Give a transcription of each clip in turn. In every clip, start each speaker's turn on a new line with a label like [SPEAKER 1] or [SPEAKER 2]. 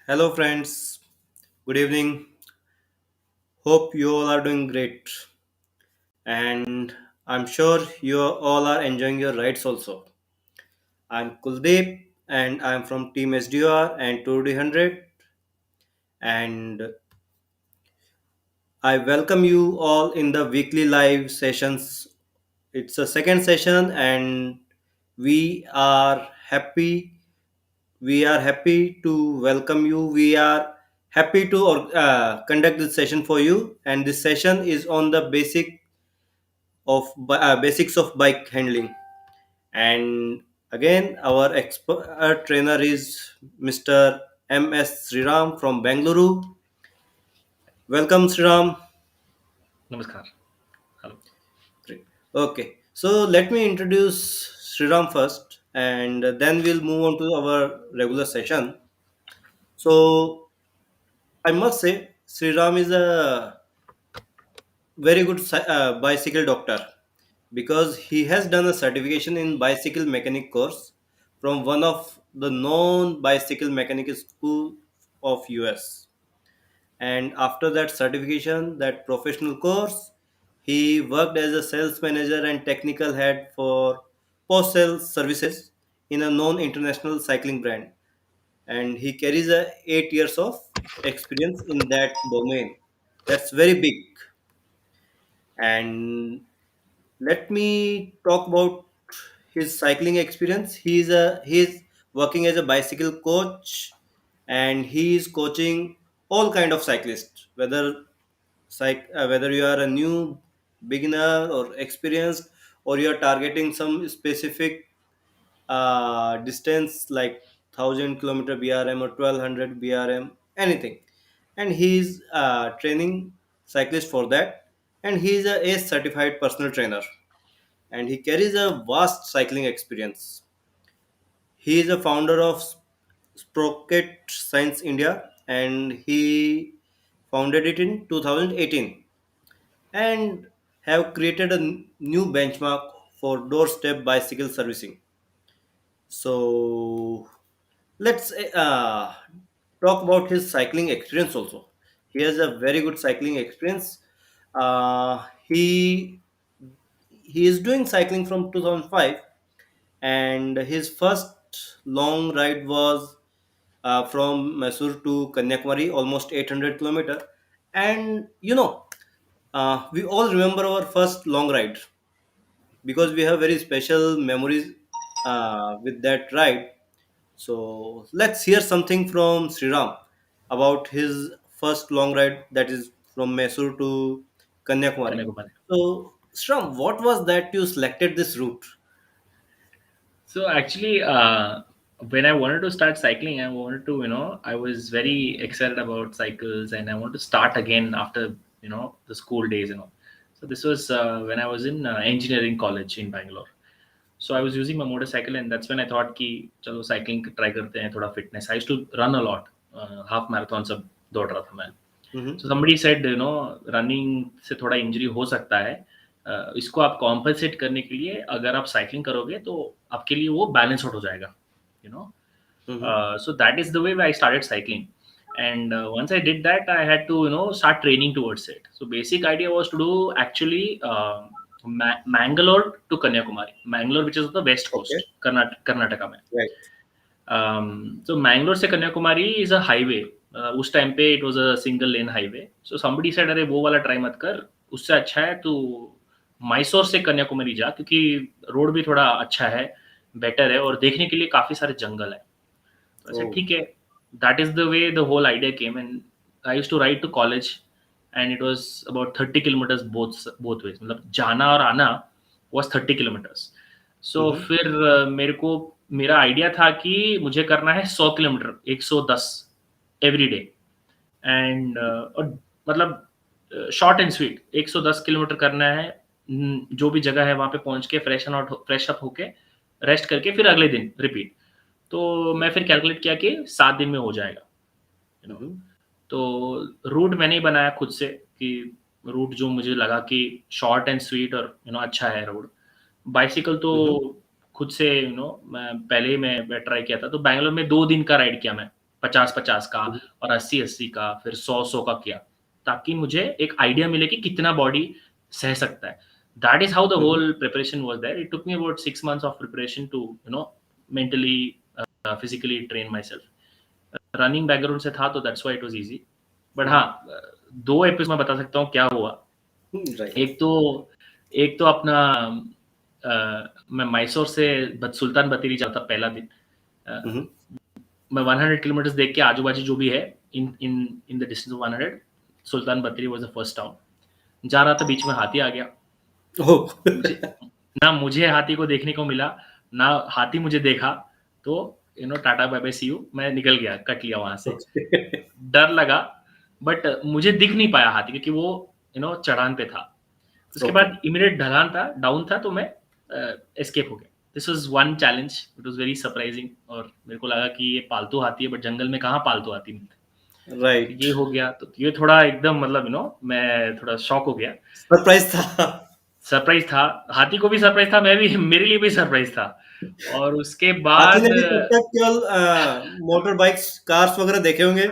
[SPEAKER 1] Hello, friends. Good evening. Hope you all are doing great. And I'm sure you all are enjoying your rides also. I'm Kuldeep and I'm from Team SDR and TourDe100. And I welcome you all in the weekly live sessions. It's a second session and we are happy. We are happy to welcome you. We are happy to conduct this session for you. And this session is on the basics of bike handling. And again, our expert trainer is Mr. MS Sriram from Bangalore. Welcome, Sriram.
[SPEAKER 2] नमस्कार. Hello.
[SPEAKER 1] Great. Okay, so let me introduce Sriram first, and then we'll move on to our regular session. So I must say, Sriram is a very good bicycle doctor because he has done a certification in bicycle mechanic course from one of the known bicycle mechanic school of US. And after that certification, that professional course, he worked as a sales manager and technical head for post sales services in a known international cycling brand. And he carries a 8 years of experience in that domain. That's very big. And let me talk about his cycling experience. He's working as a bicycle coach, and he is coaching all kind of cyclists, whether you are a new beginner or experienced, or you are targeting some specific distance like 1,000 kilometer BRM or 1,200 BRM, anything. And he's training cyclists for that, and he is a ACE certified personal trainer, and he carries a vast cycling experience. He is a founder of Sprocket Science India, and he founded it in 2018 and have created a new benchmark for doorstep bicycle servicing. So let's talk about his cycling experience also. He has a very good cycling experience. He is doing cycling from 2005, and his first long ride was from Mysore to Kanyakumari, almost 800 kilometer. And we all remember our first long ride because we have very special memories with that ride. So let's hear something from Sriram about his first long ride, that is from Mysore to Kanyakumari.
[SPEAKER 2] Kanyakumari.
[SPEAKER 1] So Sriram, what was that you selected this route?
[SPEAKER 2] So actually, when I wanted to start cycling, I was very excited about cycles, and I want to start again after the school days. So this was when I was in engineering college in Bangalore. So I was using my motorcycle, and that's when I thought कि चलो cycling try करते हैं, थोड़ा fitness. I used to run a lot, half marathon सब दौड़ रहा था मैं.
[SPEAKER 1] Mm-hmm.
[SPEAKER 2] So somebody said, running से थोड़ा इंजरी हो सकता है. इसको आप कॉम्पनसेट करने के लिए अगर आप साइकिलिंग करोगे तो आपके लिए वो बैलेंस आउट हो जाएगा. You know
[SPEAKER 1] Mm-hmm.
[SPEAKER 2] So that is the way I started cycling. And once I did that, I had to start training towards it. So basic idea was to do actually Mangalore to Kanyakumari. Mangalore, which is the west
[SPEAKER 1] Okay.
[SPEAKER 2] coast, Karnataka में.
[SPEAKER 1] Right.
[SPEAKER 2] So Mangalore से Kanyakumari is a highway. उस time पे it was a single lane highway. So somebody said अरे वो वाला try मत कर, उससे अच्छा है तू मैसूर से कन्याकुमारी जा, क्योंकि रोड भी थोड़ा अच्छा है, बेटर है, और देखने के लिए काफी सारे जंगल है. तो ऐसे
[SPEAKER 1] Oh.
[SPEAKER 2] ठीक है. That is the way the whole idea came. And I used to ride to college, and it was about 30 kilometres both ways, मतलब जाना और आना वाज 30 किलोमीटर्स. So
[SPEAKER 1] Mm-hmm.
[SPEAKER 2] फिर मेरे को मेरा आइडिया था कि मुझे करना है 100 किलोमीटर, 110 एवरी डे. एंड और मतलब शॉर्ट एंड स्वीट 110 किलोमीटर करना है. जो भी जगह है वहां पे पहुंच के फ्रेश अप होके रेस्ट करके फिर अगले दिन रिपीट. तो मैं फिर कैलकुलेट किया कि 7 दिन में हो जाएगा. You know
[SPEAKER 1] Mm-hmm.
[SPEAKER 2] तो रूट मैंने ही बनाया खुद से, कि रूट जो मुझे लगा कि शॉर्ट एंड स्वीट और अच्छा है रोड. बाइसिकल तो
[SPEAKER 1] Mm-hmm.
[SPEAKER 2] खुद से मैं पहले ही मैं ट्राई किया था. तो बैंगलोर में 2 दिन का राइड किया मैं. 50-50 का और 80-80 का, फिर 100-100 का किया, ताकि मुझे एक आइडिया मिले कि कितना बॉडी सह सकता है. That is how the
[SPEAKER 1] Mhm.
[SPEAKER 2] whole preparation was there. It took me about 6 months of preparation to, mentally, physically train myself. Running background से था तो that's why it was easy. But हाँ,
[SPEAKER 1] Mhm.
[SPEAKER 2] 2 एपिसोड मैं बता सकता हूँ क्या हुआ.
[SPEAKER 1] Right.
[SPEAKER 2] एक तो एक तो अपना, मैं मैसूर से सुल्तान बത്തേरी जाता पहला दिन. अ,
[SPEAKER 1] Mhm.
[SPEAKER 2] मैं 100 किलोमीटर देख के आजू बाजू जो भी है, in in in the distance of 100, Sultan Bathery was the first town. जा रहा था, बीच में हाथी आ गया.
[SPEAKER 1] Oh.
[SPEAKER 2] मुझे ना मुझे हाथी को देखने को मिला, ना हाथी मुझे देखा. तो tata bye bye see you, मैं निकल गया, कट लिया वहां से.
[SPEAKER 1] Okay.
[SPEAKER 2] डर लगा, बट मुझे दिख नहीं पाया हाथी, क्योंकि वो चढ़ान पे था. उसके
[SPEAKER 1] Okay.
[SPEAKER 2] बाद इमीडिएट ढलान था, डाउन था, तो मैं एस्केप हो गया. This was one challenge, it was very surprising. और मेरे को लगा कि ये पालतू हाथी है, बट जंगल में कहाँ पालतू हाथी मिलते हैं. तो
[SPEAKER 1] Right.
[SPEAKER 2] ये हो गया, तो ये थोड़ा एकदम, मतलब मैं थोड़ा शॉक हो गया.
[SPEAKER 1] सरप्राइज था.
[SPEAKER 2] सरप्राइज था, हाथी को भी सरप्राइज था, मैं भी मेरे लिए भी सरप्राइज था. और उसके
[SPEAKER 1] हाथी ने
[SPEAKER 2] बाद
[SPEAKER 1] भी तब तक केवल मोटर बाइक्स, कार्स वगैरह देखे होंगे.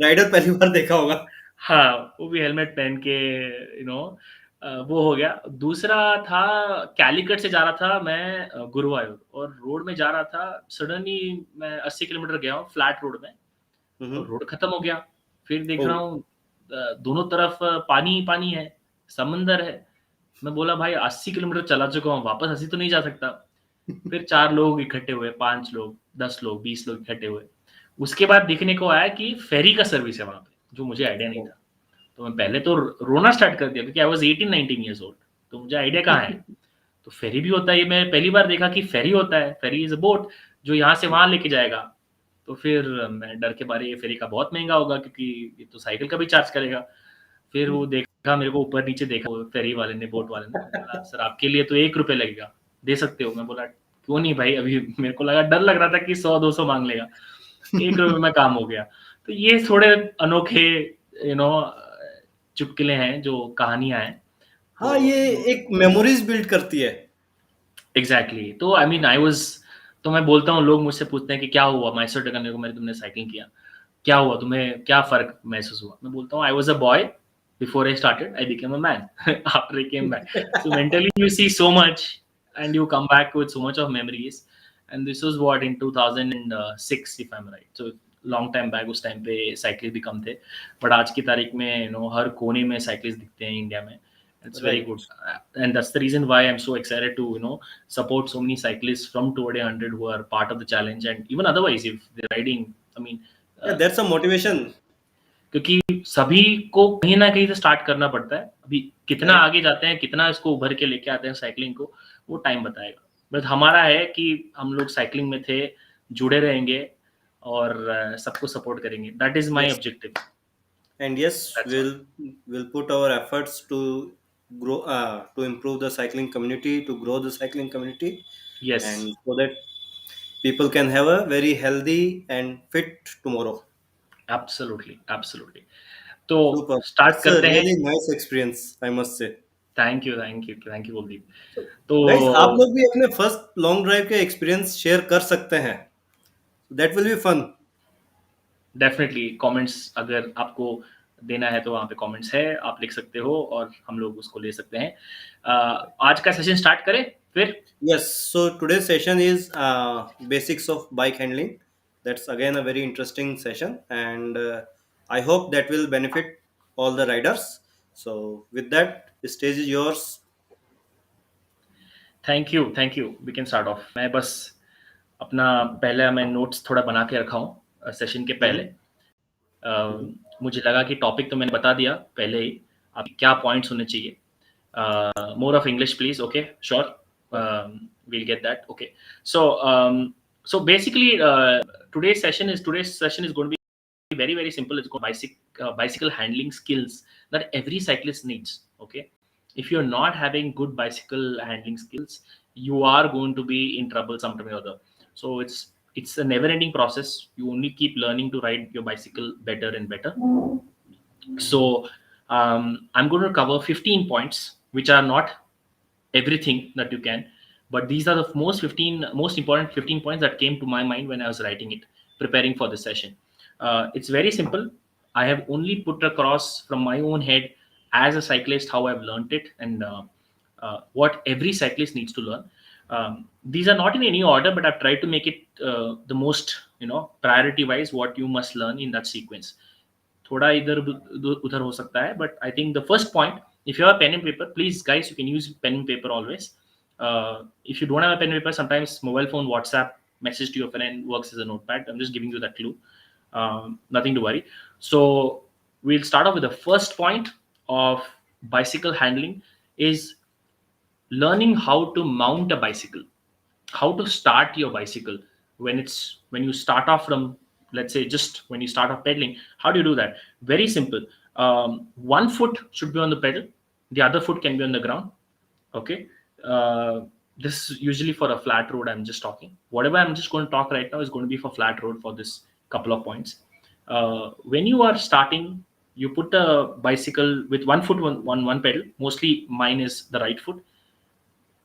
[SPEAKER 1] राइडर पहली बार देखा होगा.
[SPEAKER 2] हाँ, वो भी हेलमेट पहन के, वो हो गया. दूसरा था, कैलीकट से जा रहा था मैं गुरुवायूर, और रोड में जा रहा था. सडनली मैं 80 किलोमीटर गया हूँ फ्लैट रोड में, और
[SPEAKER 1] हम्म.
[SPEAKER 2] रोड खत्म हो गया. फिर देख
[SPEAKER 1] ओ.
[SPEAKER 2] रहा हूँ दोनों तरफ पानी ही पानी है, समंदर है. मैं बोला भाई 80 किलोमीटर चला चुका हूँ, वापस 80 तो नहीं जा सकता. फिर 4 लोग इकट्ठे हुए, 5 लोग, 10 लोग, 20 लोग इकट्ठे हुए. उसके बाद दिखने को आया कि फेरी का सर्विस है वहां पे, जो मुझे आइडिया नहीं
[SPEAKER 1] ओ.
[SPEAKER 2] था. तो मैं पहले तो रोना स्टार्ट कर दिया, क्योंकि आई वाज 18-19 ईयर्स ओल्ड. तो मुझे आइडिया कहाँ है. तो फेरी भी होता है, ये मैं पहली बार देखा कि फेरी होता है. फेरी इज अ बोट जो यहाँ से वहां लेके जाएगा. तो फिर मैं डर के मारे, ये फेरी का बहुत महंगा होगा, क्योंकि ये तो साइकिल का भी चार्ज करेगा. फिर वो देखा, मेरे को ऊपर नीचे देखा वो फेरी वाले ने, बोट वाले ने. बोला सर आपके लिए तो 1 रुपये लगेगा, दे सकते हो. मैं बोला क्यों नहीं भाई, अभी मेरे को लगा, डर लग रहा था कि 100-200 मांग लेगा. 1 रुपये में काम हो गया. तो ये थोड़े अनोखे, यू नो चुटकुले हैं, जो कहानियां हैं. तो
[SPEAKER 1] हाँ, ये एक मेमोरीज बिल्ड करती है.
[SPEAKER 2] एग्जैक्टली. तो आई मीन आई वाज, तो मैं बोलता हूँ, लोग मुझसे पूछते हैं कि क्या हुआ मैसूर करने को, मैंने तुमने साइकिलिंग किया, क्या हुआ तुम्हें, क्या फर्क महसूस हुआ. मैं बोलता हूँ I was a boy before I started, I became a man after I came back. So mentally you see so much, and you come back with so much of memories. And this was what in 2006, if I am right. So long time back, उस time पे cycle भी कम थे. But आज की तारीख में हर कोने में साइकिल्स दिखते हैं इंडिया में. It's very good,
[SPEAKER 1] right.
[SPEAKER 2] and that's the reason why I'm so excited to support so many cyclists from TourDe100 who are part of the challenge, and even otherwise if they're riding. I mean,
[SPEAKER 1] या
[SPEAKER 2] uh,
[SPEAKER 1] that's a motivation.
[SPEAKER 2] क्योंकि सभी को कहीं ना कहीं से start करना पड़ता है. अभी कितना
[SPEAKER 1] राइट.
[SPEAKER 2] आगे जाते हैं, कितना इसको उभर के लेके आते हैं साइकिलिंग को, वो टाइम बताएगा. बट हमारा है कि हम लोग साइकिलिंग में थे, जुड़े रहेंगे, और सबको सपोर्ट करेंगे. That is my
[SPEAKER 1] yes.
[SPEAKER 2] Objective.
[SPEAKER 1] And yes,
[SPEAKER 2] that's all.
[SPEAKER 1] we'll put our efforts to grow, to improve the cycling community, to grow the cycling community,
[SPEAKER 2] yes.
[SPEAKER 1] and so that people can have a very healthy and fit tomorrow.
[SPEAKER 2] Absolutely, absolutely. तो
[SPEAKER 1] Super.
[SPEAKER 2] Start
[SPEAKER 1] It's a
[SPEAKER 2] करते हैं.
[SPEAKER 1] really nice experience, I must say.
[SPEAKER 2] Thank you, thank you, thank you Kuldeep.
[SPEAKER 1] So,
[SPEAKER 2] तो
[SPEAKER 1] guys, आप लोग भी अपने first long drive के experience share कर सकते हैं. That will be fun.
[SPEAKER 2] Definitely comments अगर आपको देना है, तो वहाँ पे कमेंट्स है, आप लिख सकते हो, और हम लोग उसको ले सकते हैं. आज का सेशन स्टार्ट करें फिर.
[SPEAKER 1] Yes, so today's session is basics of bike handling. That's again a very interesting session, and I hope that will benefit all the riders. So, with that, the stage is yours.
[SPEAKER 2] Thank you, thank you. We can start off. मैं बस अपना, पहले मैं notes थोड़ा बना के रखा हूँ सेशन के पहले.
[SPEAKER 1] Mhm. Mhm.
[SPEAKER 2] मुझे लगा कि टॉपिक तो मैंने बता दिया पहले ही, आप क्या पॉइंट्स होने चाहिए. More of English, please. Okay, sure. We'll get that. Okay. So, so basically, today's session is going to be very, very simple. It's called bicycle handling skills that every cyclist needs. Okay. If you're not having good bicycle handling skills, you are going to be in trouble sometime or other. So it's a never-ending process. You only keep learning to ride your bicycle better and better. So I'm going to cover 15 points, which are not everything that you can, but these are the most important 15 points that came to my mind when I was writing it, preparing for this session. It's very simple. I have only put across from my own head as a cyclist how I've learned it, and what every cyclist needs to learn. These are not in any order, but I've tried to make it the most, priority wise, what you must learn in that sequence. थोड़ा इधर उधर हो सकता है, but I think the first point, if you have a pen and paper, please guys, you can use pen and paper always. If you don't have a pen and paper, sometimes mobile phone, WhatsApp message to your friend works as a notepad. I'm just giving you that clue. Nothing to worry. So we'll start off with the first point of bicycle handling is learning how to mount a bicycle, how to start your bicycle. When you start off from, let's say, just when you start off pedaling, how do you do that? Very simple. One foot should be on the pedal, the other foot can be on the ground. Okay. uh, this is usually for a flat road. I'm just talking, whatever I'm just going to talk right now is going to be for flat road for this couple of points. When you are starting, you put the bicycle with one foot on one pedal. Mostly mine is the right foot.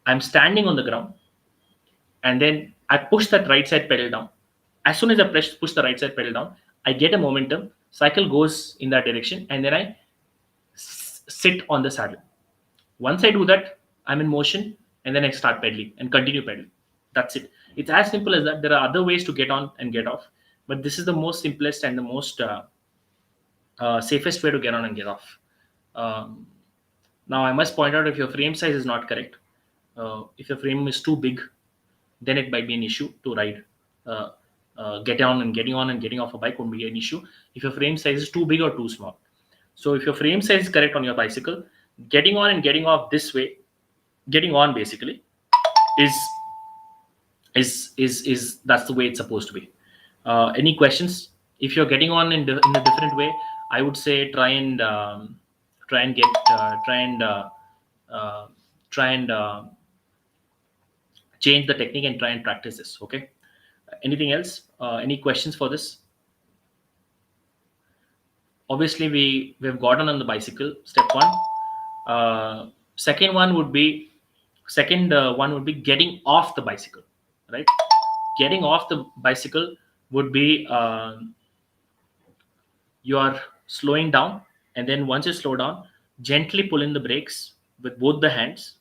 [SPEAKER 2] I'm standing on the ground, and then I push that right side pedal down. As soon as I push the right side pedal down, I get a momentum. Cycle goes in that direction, and then I sit on the saddle. Once I do that, I'm in motion, and then I start pedaling and continue pedaling. That's it. It's as simple as that. There are other ways to get on and get off, but this is the most simplest and the most safest way to get on and get off. Um, Now, I must point out, if your frame size is not correct, if your frame is too big, then it might be an issue to ride. Uh, getting on and getting off a bike won't be an issue if your frame size is too big or too small. So, if your frame size is correct on your bicycle, getting on and getting off this way, getting on basically is is that's the way it's supposed to be. Any questions? If you're getting on in a different way, I would say try and get uh, try and change the technique and try and practice this. Okay. Anything else? Any questions for this? Obviously, we've gotten on the bicycle. Step one. Second one would be second one would be getting off the bicycle. Right. Getting off the bicycle would be you are slowing down, and then once you slow down, gently pull in the brakes with both the hands.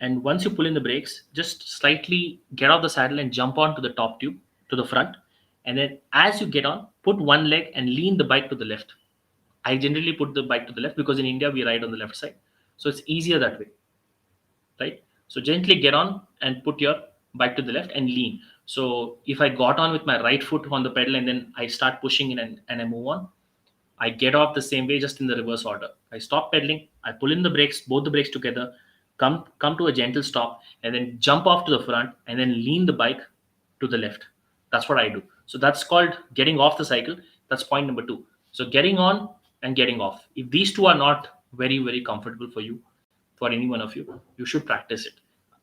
[SPEAKER 2] And once you pull in the brakes, just slightly get off the saddle and jump on to the top tube, to the front. And then as you get on, put one leg and lean the bike to the left. I generally put the bike to the left because in India we ride on the left side, so it's easier that way, right? So gently get on and put your bike to the left and lean. So if I got on with my right foot on the pedal and then I start pushing in, and I move on, I get off the same way, just in the reverse order. I stop pedaling, I pull in the brakes, both the brakes together, come to a gentle stop, and then jump off to the front, and then lean the bike to the left. That's what I do. So that's called getting off the cycle. That's point number two. So getting on and getting off. If these two are not very, very comfortable for you, for any one of you, you should practice it.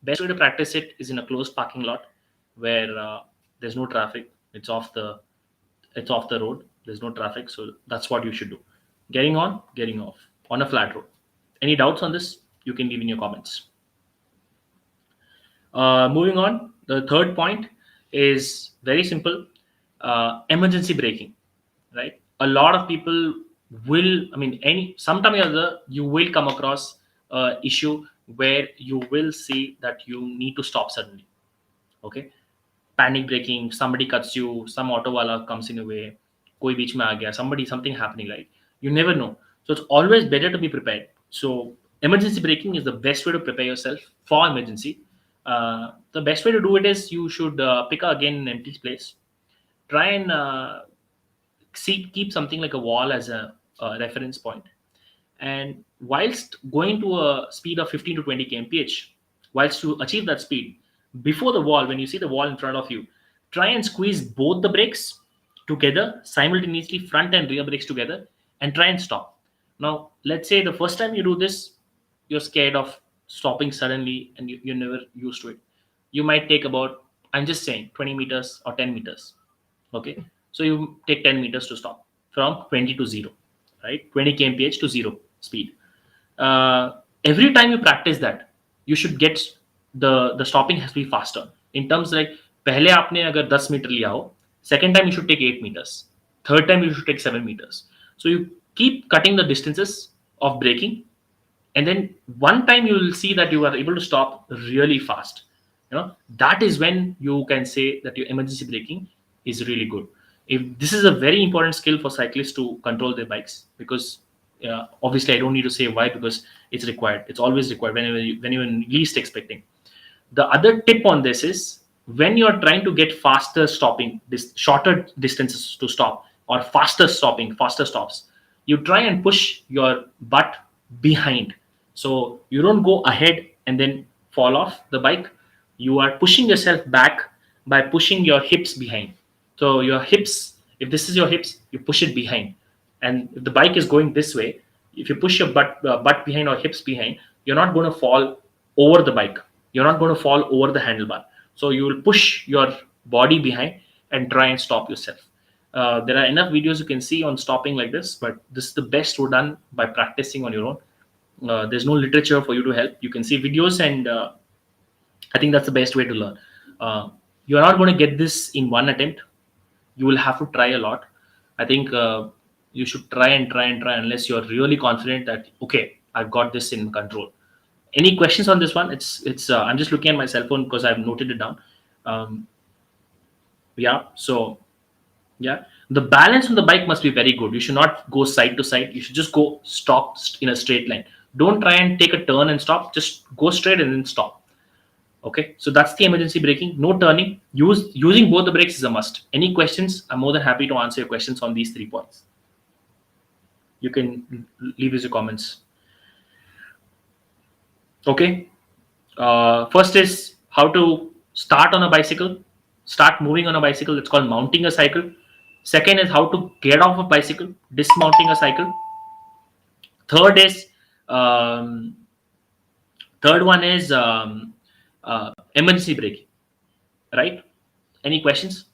[SPEAKER 2] Best way to practice it is in a closed parking lot where there's no traffic. It's off the road. There's no traffic, so that's what you should do. Getting on, getting off on a flat road. Any doubts on this? You can leave in your comments. Moving on, the third point is very simple: emergency braking. Right? A lot of people will, I mean, any sometime or other, you will come across a issue where you will see that you need to stop suddenly. Okay, panic braking, somebody cuts you, some auto wala comes in a way, koi beech mein aa gaya, something happening, right? You never know. So it's always better to be prepared. So emergency braking is the best way to prepare yourself for emergency. The best way to do it is you should pick again an empty place. Try and keep something like a wall as a reference point. And whilst going to a speed of 15 to 20 kmph, whilst you achieve that speed, before the wall, when you see the wall in front of you, try and squeeze both the brakes together simultaneously, front and rear brakes together, and try and stop. Now, let's say the first time you do this, you're scared of stopping suddenly and you're never used to it. You might take about, I'm just saying, 20 meters or 10 meters. Okay, so you take 10 meters to stop from 20 to 0, right? 20 kmph to 0 speed. Every time you practice that, you should get the stopping has to be faster. In terms like, पहले आपने अगर 10 metre लिया हो, second time you should take 8 meters. Third time you should take 7 meters. So you keep cutting the distances of braking, and then one time you will see that you are able to stop really fast. That is when you can say that your emergency braking is really good. If this is a very important skill for cyclists to control their bikes, because obviously I don't need to say why, because it's required. It's always required when you're least expecting. The other tip on this is, when you're trying to get faster stopping, shorter distances to stop, or faster stopping, faster stops, you try and push your butt behind. So you don't go ahead and then fall off the bike. You are pushing yourself back by pushing your hips behind. So your hips, if this is your hips, you push it behind. And if the bike is going this way, if you push your butt behind or hips behind, you're not going to fall over the bike. You're not going to fall over the handlebar. So you will push your body behind and try and stop yourself. There are enough videos you can see on stopping like this, but this is the best done by practicing on your own. There's no literature for you to help. You can see videos, and I think that's the best way to learn. Uh, you're not going to get this in one attempt. You will have to try a lot. I think you should try and try and try unless you're really confident that, okay, I've got this in control. Any questions on this one? It's I'm just looking at my cell phone because I've noted it down. um, yeah, so yeah, the balance on the bike must be very good. You should not go side to side. You should just go stop in a straight line. Don't try and take a turn and stop. Just go straight and then stop. Okay, so that's the emergency braking. No turning. Using both the brakes is a must. Any questions? I'm more than happy to answer your questions on these 3 points. You can leave us your comments. Okay. First is how to start on a bicycle, start moving on a bicycle. It's called mounting a cycle. Second is how to get off a bicycle, dismounting a cycle. Third is um, third one is emergency braking. Right? Any questions?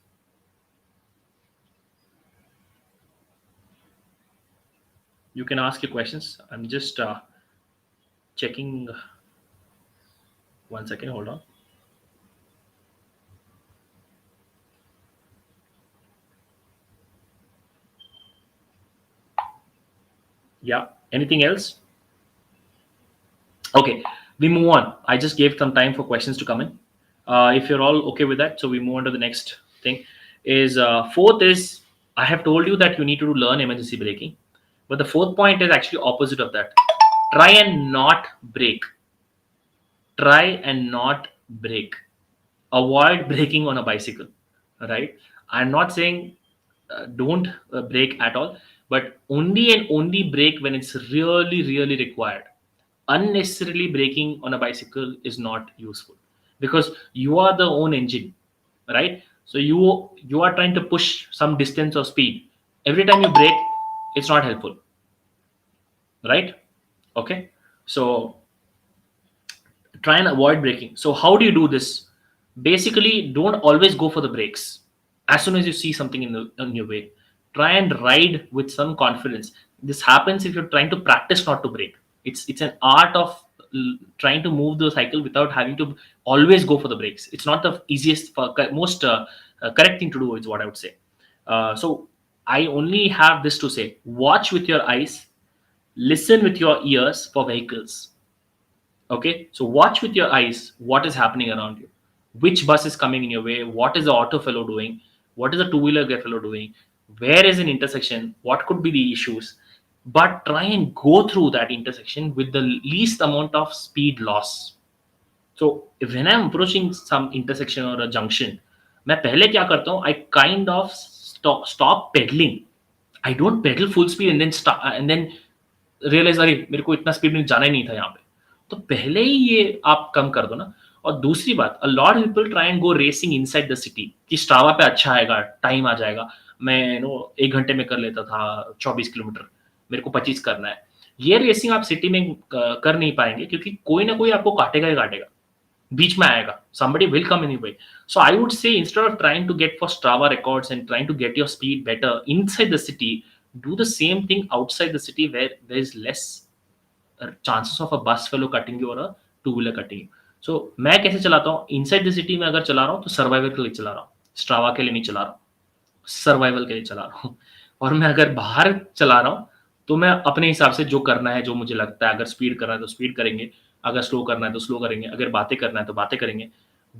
[SPEAKER 2] You can ask your questions. I'm just checking. One second. Hold on. Yeah. Anything else? Okay, we move on. I just gave some time for questions to come in. If you're all okay with that, so we move on to the next thing. Is fourth is, I have told you that you need to learn emergency braking, but the fourth point is actually opposite of that. Try and not brake. Try and not brake. Avoid braking on a bicycle. Right? I'm not saying don't brake at all, but only and only brake when it's really really required. Unnecessarily braking on a bicycle is not useful, because you are the own engine, right? So you are trying to push some distance or speed. Every time you brake, it's not helpful, right? Okay, so try and avoid braking. So how do you do this? Basically, don't always go for the brakes. As soon as you see something in your way, try and ride with some confidence. This happens if you're trying to practice not to brake. It's an art of trying to move the cycle without having to always go for the brakes. It's not the easiest, most correct thing to do, is what I would say. So I only have this to say: watch with your eyes, listen with your ears for vehicles. Okay, so watch with your eyes what is happening around you. Which bus is coming in your way? What is the auto fellow doing? What is the two-wheeler fellow doing? Where is an intersection? What could be the issues? But try and go through that intersection with the least amount of speed loss. So when I'm approaching some intersection or a junction, मैं पहले क्या करता हूँ? I kind of stop pedaling. I don't pedal full speed and then start and then realise, अरे मेरे को इतना speed में जाना ही नहीं था यहाँ पे, तो पहले ही ये आप कम कर दो ना. और दूसरी बात, a lot people try and go racing inside the city कि स्ट्रावा पे अच्छा आएगा, टाइम आ जाएगा, मैं 1 घंटे में कर लेता था 24 किलोमीटर, मेरे को 25 करना है. ये रेसिंग आप सिटी में कर नहीं पाएंगे, क्योंकि कोई ना कोई आपको काटेगा ही काटेगा, बीच में आएगा. somebody will come anyway. So I would say, instead of trying to get for Strava records and trying to get your speed better inside the city, do the same thing outside the city where there is less chances of a bus fellow cutting you or a two wheeler cutting you. So मैं कैसे चलाता हूँ? Inside the city में अगर चला रहा हूँ तो सर्वाइवल के लिए चला रहा हूँ, स्ट्रावा के लिए नहीं चला रहा हूँ, सर्वाइवल के लिए चला रहा हूँ. और मैं अगर बाहर चला रहा हूँ तो मैं अपने हिसाब से जो करना है, जो मुझे लगता है, अगर स्पीड करना है तो स्पीड करेंगे, अगर स्लो करना है तो स्लो करेंगे, अगर बातें करना है तो बातें करेंगे,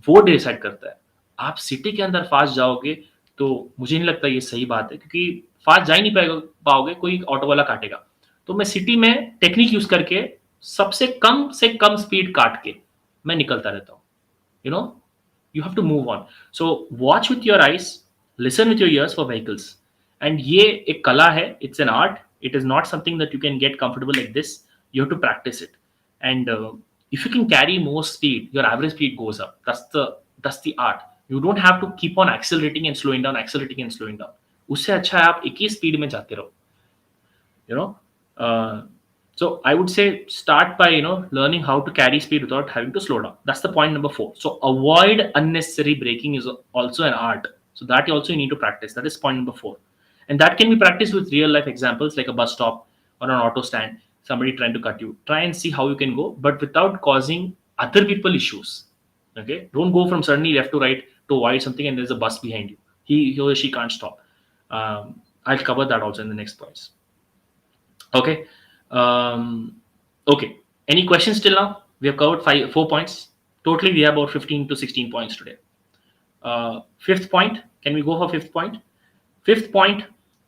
[SPEAKER 2] वो डिसाइड करता है। आप सिटी के अंदर फास्ट जाओगे तो मुझे नहीं लगता ये सही बात है, क्योंकि फास्ट जा ही नहीं पाओगे, कोई ऑटो वाला काटेगा। तो मैं सिटी में टेक्निक यूज करके सबसे कम से कम स्पीड काट के मैं निकलता रहता हूँ। you know you have to move on. So watch with your eyes, listen with your ears for vehicles. And ये एक कला है, it's an art. It is not something that you can get comfortable like this. You have to practice it. And if you can carry more speed, your average speed goes up. That's the art. You don't have to keep on accelerating and slowing down, accelerating and slowing down. उससे अच्छा है आप एक ही speed में जाते रहो. you know uh, so I would say start by learning how to carry speed without having to slow down. That's the point number 4. So avoid unnecessary braking is also an art, so that you also need to practice. That is point number 4, and that can be practiced with real life examples like a bus stop or an auto stand, somebody trying to cut you. Try and see how you can go, but without causing other people issues. Okay, don't go from suddenly left to right to avoid something and there's a bus behind you. He or she can't stop. I'll cover that also in the next points. Okay. Um, okay. Any questions till now? We have covered 4 points. Totally, we have about 15 to 16 points today. Fifth point. Can we go for fifth point? Fifth point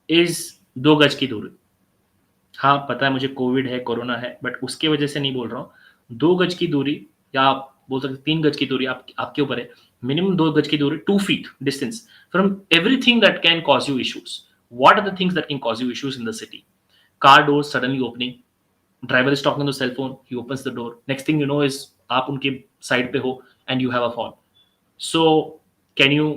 [SPEAKER 2] is 2 गज की दूरी. हाँ, पता है मुझे Covid है, corona है, but उसके वजह से नहीं बोल रहा हूँ. 2 गज की दूरी, या आप बोल सकते 3 गज की दूरी, आपके ऊपर है. मिनिमम 2 गज की दूरी, 2 feet distance from everything that can cause you issues. What are the things that can cause you issues in the city? Car doors suddenly opening, driver is talking on the cell phone, he opens the door, next thing you know is आप उनके side पे हो and you have a fall. So can you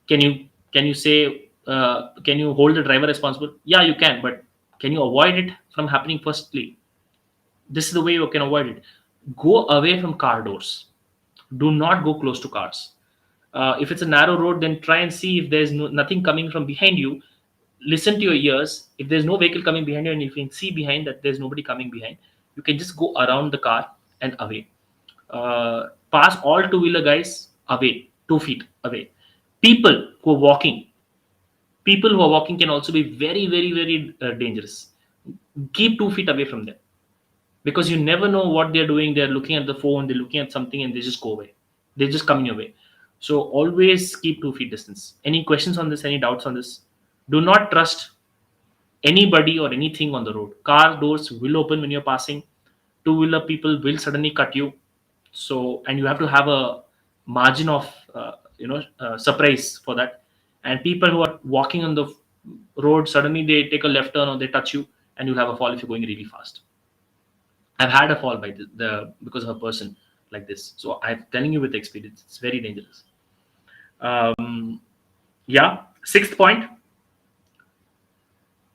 [SPEAKER 2] can you can you say can you hold the driver responsible? Yeah, you can, but can you avoid it from happening? Firstly, this is the way you can avoid it. Go away from car doors. Do not go close to cars. If it's a narrow road, then try and see if there's nothing coming from behind you. Listen to your ears. If there's no vehicle coming behind you and if you can see behind that there's nobody coming behind, you can just go around the car and away. Pass all two-wheeler guys away, 2 feet away. People who are walking can also be very, very, very dangerous. Keep 2 feet away from them, because you never know what they're doing. They're looking at the phone, they're looking at something, and they just go away. They just come in your way. So always keep 2 feet distance. Any questions on this? Any doubts on this? Do not trust anybody or anything on the road. Car doors will open when you're passing. Two-wheeler people will suddenly cut you. So, and you have to have a margin of surprise for that. And people who are walking on the road, suddenly they take a left turn or they touch you, and you'll have a fall if you're going really fast. I've had a fall by because of a person like this. So I'm telling you with experience, it's very dangerous. Yeah. Sixth point.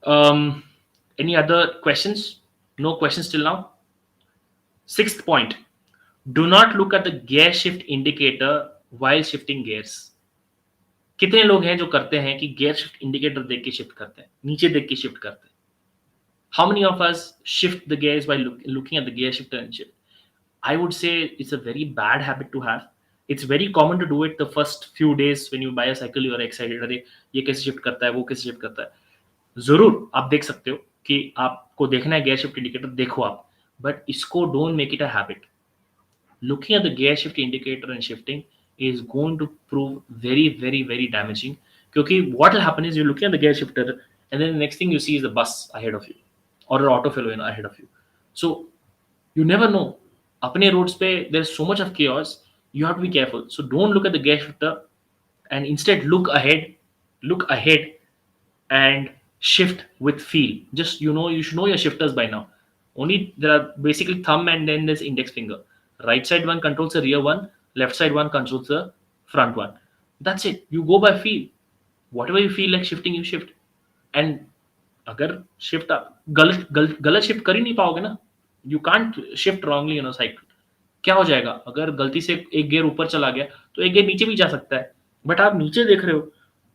[SPEAKER 2] Um, any other questions? No questions till now. Sixth point. Do not look at the gear shift indicator while shifting gears. कितने लोग हैं जो करते हैं कि gear shift indicator देख के shift करते हैं, नीचे देख के शिफ्ट करते हैं? How many of us shift the gears by looking at the gear shifter and shift? I would say it's a very bad habit to have. It's very common to do it the first few days when you buy a cycle. You are excited, अरे ये कैसे shift करता है, वो कैसे shift करता है. जरूर आप देख सकते हो कि आपको देखना है गियर शिफ्ट इंडिकेटर, देखो आप, बट इसको don't make it a habit. Looking at the gear shift indicator and shifting is going to prove very, very, very damaging. Because what will happen is you're looking at the gear shifter and then the next thing you see is a bus ahead of you or an auto fellow ahead of you. So you never know. Apne roads pe there's so much of chaos. You have to be careful. So don't look at the gear shifter and instead look ahead and shift with feel. Just you should know your shifters by now. Only there are basically thumb and then there's index finger. Right side one controls the rear one, left side one controls the front one. That's it. You go by feel. Whatever you feel like shifting, you shift. And अगर shift आप गलत shift कर ही नहीं पाओगे ना, you can't shift wrongly in a cycle. क्या हो जाएगा अगर गलती से एक गियर ऊपर चला गया तो एक गियर नीचे भी जा सकता है, बट आप नीचे देख रहे हो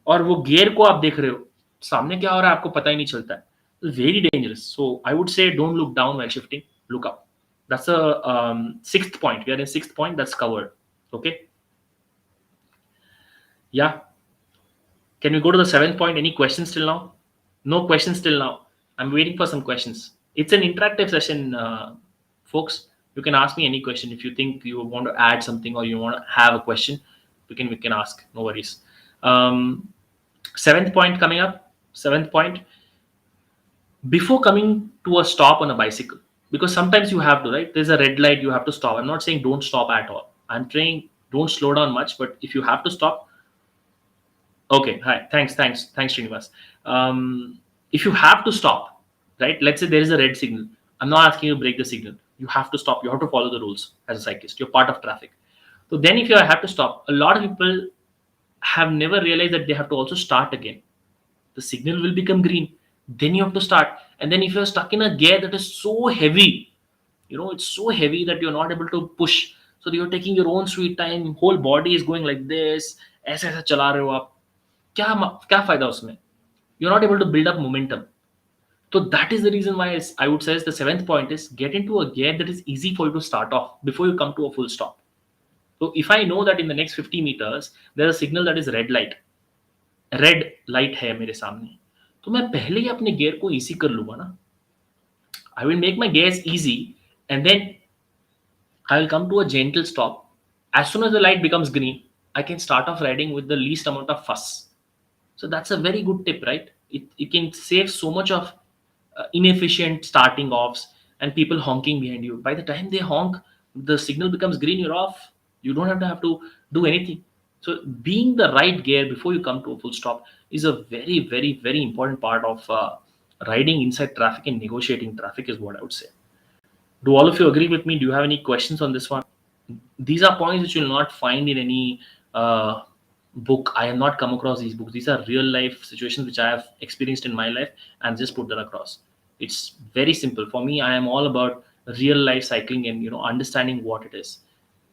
[SPEAKER 2] और वो गियर को आप देख रहे हो, सामने क्या हो रहा है आपको पता ही नहीं चलता है. Very dangerous. So I would से don't look down while shifting, look up. That's a sixth point. We are in sixth point. That's covered. Okay. Yeah. Can we go to the seventh point? Any questions till now? No questions till now. I'm waiting for some questions. It's an interactive session, folks. You can ask me any question if you think you want to add something or you want to have a question. We can ask. No worries. Um, Seventh point coming up. Seventh point, before coming to a stop on a bicycle, because sometimes you have to, right? There's a red light, you have to stop. I'm not saying don't stop at all. I'm saying don't slow down much, but if you have to stop, okay, hi, thanks, Srinivas. If you have to stop, right? Let's say there is a red signal. I'm not asking you to break the signal. You have to stop. You have to follow the rules as a cyclist. You're part of traffic. So then, if you have to stop, a lot of people have never realized that they have to also start again. The signal will become green. Then you have to start. And then, if you're stuck in a gear that is so heavy, it's so heavy that you're not able to push. So you're taking your own sweet time. Whole body is going like this. ऐसे ऐसे चला रहे हो आप. क्या क्या फायदा उसमें? You're not able to build up momentum. So that is the reason why I would say the seventh point is get into a gear that is easy for you to start off before you come to a full stop. So if I know that in the next 50 meters there's a signal that is red light है मेरे सामने, तो मैं पहले ही अपने gear को easy कर लूंगा ना. I will make my gears easy, and then I will come to a gentle stop. As soon as the light becomes green, I can start off riding with the least amount of fuss. So that's a very good tip, right? It can save so much of inefficient starting offs and people honking behind you. By the time they honk, the signal becomes green, you're off. You don't have to do anything. So being the right gear before you come to a full stop is a very, very, very important part of riding inside traffic and negotiating traffic is what I would say. Do all of you agree with me? Do you have any questions on this one? These are points which you will not find in any book. I have not come across these books. These are real life situations which I have experienced in my life and just put that across. It's very simple for me. I am all about real life cycling and understanding what it is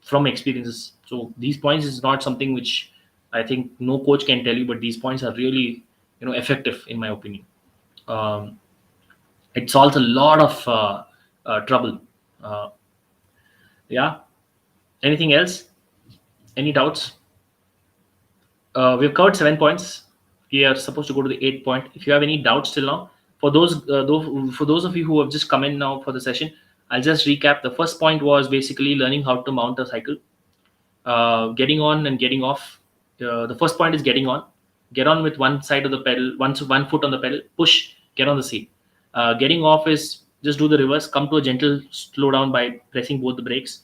[SPEAKER 2] from experiences. So these points is not something which I think no coach can tell you, but these points are really effective in my opinion. Um, it solves a lot of trouble. Uh, yeah. Anything else? Any doubts? We've covered 7 points. We are supposed to go to the 8th point. If you have any doubts till now, for those of you who have just come in now for the session, I'll just recap. The first point was basically learning how to mount a cycle, getting on and getting off. The first point is getting on. Get on with one side of the pedal, one foot on the pedal, push, get on the seat. Getting off is just do the reverse, come to a gentle slowdown by pressing both the brakes,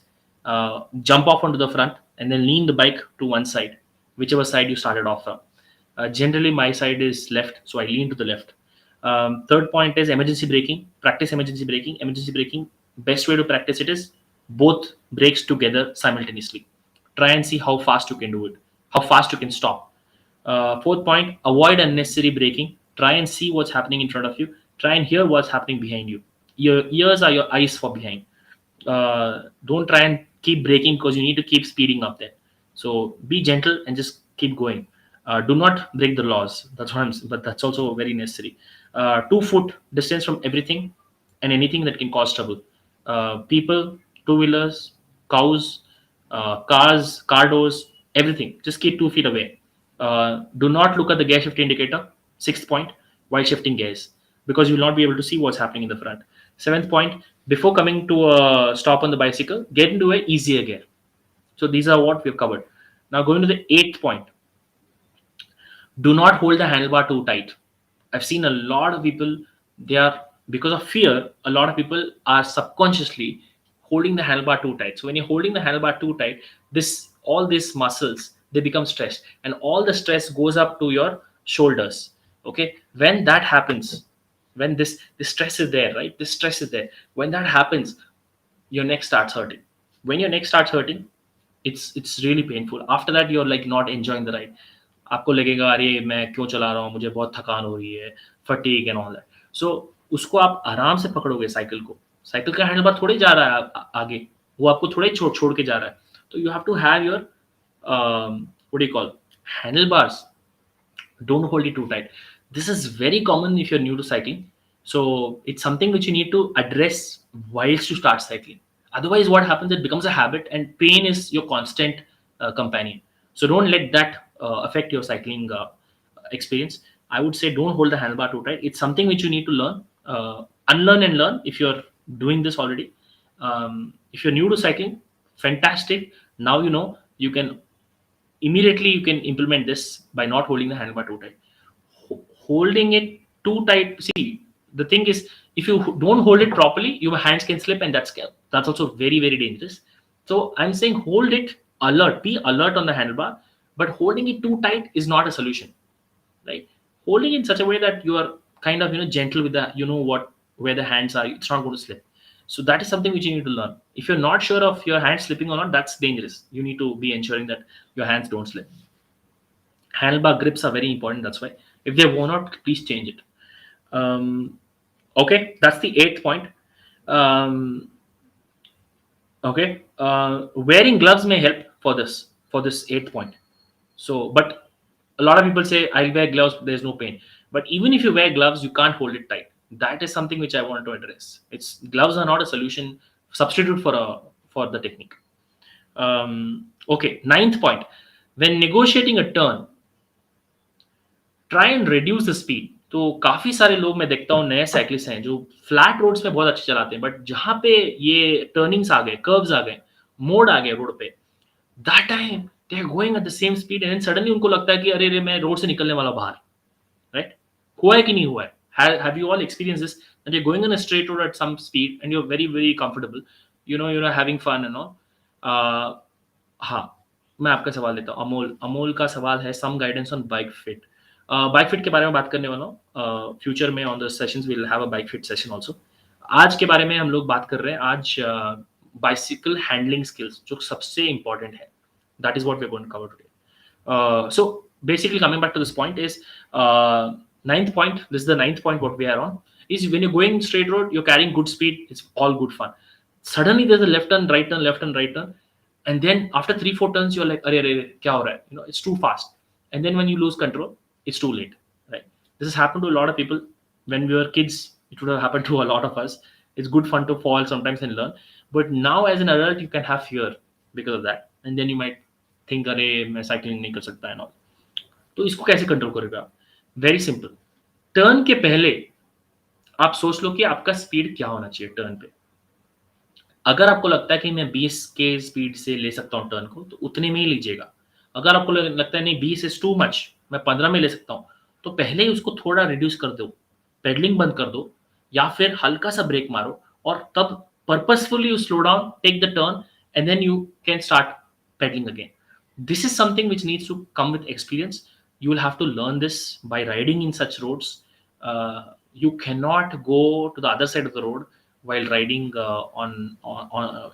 [SPEAKER 2] jump off onto the front, and then lean the bike to one side, whichever side you started off from. Generally, my side is left, so I lean to the left. Third point is emergency braking. Practice emergency braking. Emergency braking, best way to practice it is both brakes together simultaneously. Try and see how fast you can do it, how fast you can stop. Fourth point, avoid unnecessary braking. Try and see what's happening in front of you. Try and hear what's happening behind you. Your ears are your eyes for behind. Don't try and keep braking because you need to keep speeding up there. So be gentle and just keep going. Do not break the laws. That's what but that's also very necessary. 2 foot distance from everything and anything that can cause trouble. People, two wheelers, cows, cars, car doors, everything. Just keep 2 feet away. Do not look at the gear shift indicator. Sixth point, while shifting gears, because you will not be able to see what's happening in the front. Seventh point, before coming to a stop on the bicycle, get into a easier gear. So these are what we've covered. Now going to the eighth point, do not hold the handlebar too tight. I've seen a lot of people, they are, because of fear, a lot of people are subconsciously holding the handlebar too tight. So when you're holding the handlebar too tight, all these muscles, they become stressed, and all the stress goes up to your shoulders. Okay, when that happens, when this stress is there, right? This stress is there. When that happens, your neck starts hurting. When your neck starts hurting, it's really painful. After that, you're like not enjoying the ride. आपको लगेगा अरे मैं क्यों चला रहा हूँ, मुझे बहुत थकान हो रही है, फटीग एंड ऑल दैट. सो उसको आप आराम से पकड़ोगे साइकिल को. साइकिल का हैंडल बार थोड़े जा रहा है आगे, वो आपको थोड़े छोड़ छोड़ के जा रहा है. तो you have to have your what do you call handlebars. Don't hold it too tight. This is very common if you're new to cycling. So it's something which you need to address whilst you start cycling. Otherwise, what happens, it becomes a habit and pain is your constant companion. So don't let that affect your cycling experience. I would say don't hold the handlebar too tight. It's something which you need to learn, unlearn and learn if you're doing this already. If you're new to cycling, fantastic. Now you know you can immediately you can implement this by not holding the handlebar too tight. Holding it too tight. See, the thing is, if you don't hold it properly, your hands can slip, and that's also very dangerous. So I'm saying hold it alert, be alert on the handlebar, but holding it too tight is not a solution, right? Holding in such a way that you are kind of gentle with the what where the hands are, it's not going to slip. So that is something which you need to learn. If you're not sure of your hands slipping or not, that's dangerous. You need to be ensuring that your hands don't slip. Handlebar grips are very important. That's why if they worn out, please change it. um, okay, that's the eighth point. um, okay, wearing gloves may help for this eighth point. So, but a lot of people say I'll wear gloves, there's no pain. But even if you wear gloves, you can't hold it tight. That is something which I want to address. It's gloves are not a solution, substitute for the technique. Okay, ninth point. When negotiating a turn, try and reduce the speed. तो काफी सारे लोग मैं देखता हूँ नए cyclist हैं जो फ्लैट रोड्स में बहुत अच्छे चलाते हैं, बट जहां पे ये टर्निंग्स आ गए, कर्व्स आ गए, मोड़ आ गए रोड पे, that time they are going at the same speed and suddenly उनको लगता है कि अरे रे मैं रोड से निकलने वाला बाहर. राइट? हुआ है कि नहीं हुआ है? Have you all experienced this? That you're going on a straight road at some speed and you're very comfortable, you're having fun and all. हाँ, मैं आपका सवाल लेता हूँ. अमोल अमोल का सवाल है some guidance on bike fit. Bike fit के बारे में बात करने वाला हूँ. फ्यूचर में on the sessions will have a bike fit session also. आज के बारे में हम लोग बात कर रहे हैं. आज बाइसिकल हैंडलिंग स्किल्स जो सबसे इंपॉर्टेंट है, that is what we are going to cover today. So basically coming back to this point is ninth point. This is the ninth point what we are on. Is when you're going straight road, you're carrying good speed, it's all good fun. Suddenly there's a left turn, right turn, left turn, right turn, and then after 3-4 turns you're like, "Arey, arey, kya ho raha hai?" It's too fast. And then when you lose control, it's too late, right? This has happened to a lot of people. When we were kids, it would have happened to a lot of us. It's good fun to fall sometimes and learn, but now as an adult you can have fear because of that, and then you might think, "अरे मैं cycling नहीं कर सकता" and all. तो इसको कैसे control करोगे आप? Very simple. टर्न के पहले आप सोच लो कि आपका स्पीड क्या होना चाहिए टर्न पे. अगर आपको लगता है कि मैं 20 के स्पीड से ले सकता हूँ टर्न को, तो उतने में ही लीजिएगा. अगर आपको लगता है नहीं 20 इज टू मच, मैं 15 में ले सकता हूँ, तो पहले ही उसको थोड़ा रिड्यूस कर दो, पेडलिंग बंद कर दो, या फिर हल्का सा ब्रेक मारो, और तब purposefully you slow down, take the turn, and then you can start pedaling again. This is something which needs to come with experience. You will have to learn this by riding in such roads. You cannot go to the other side of the road while riding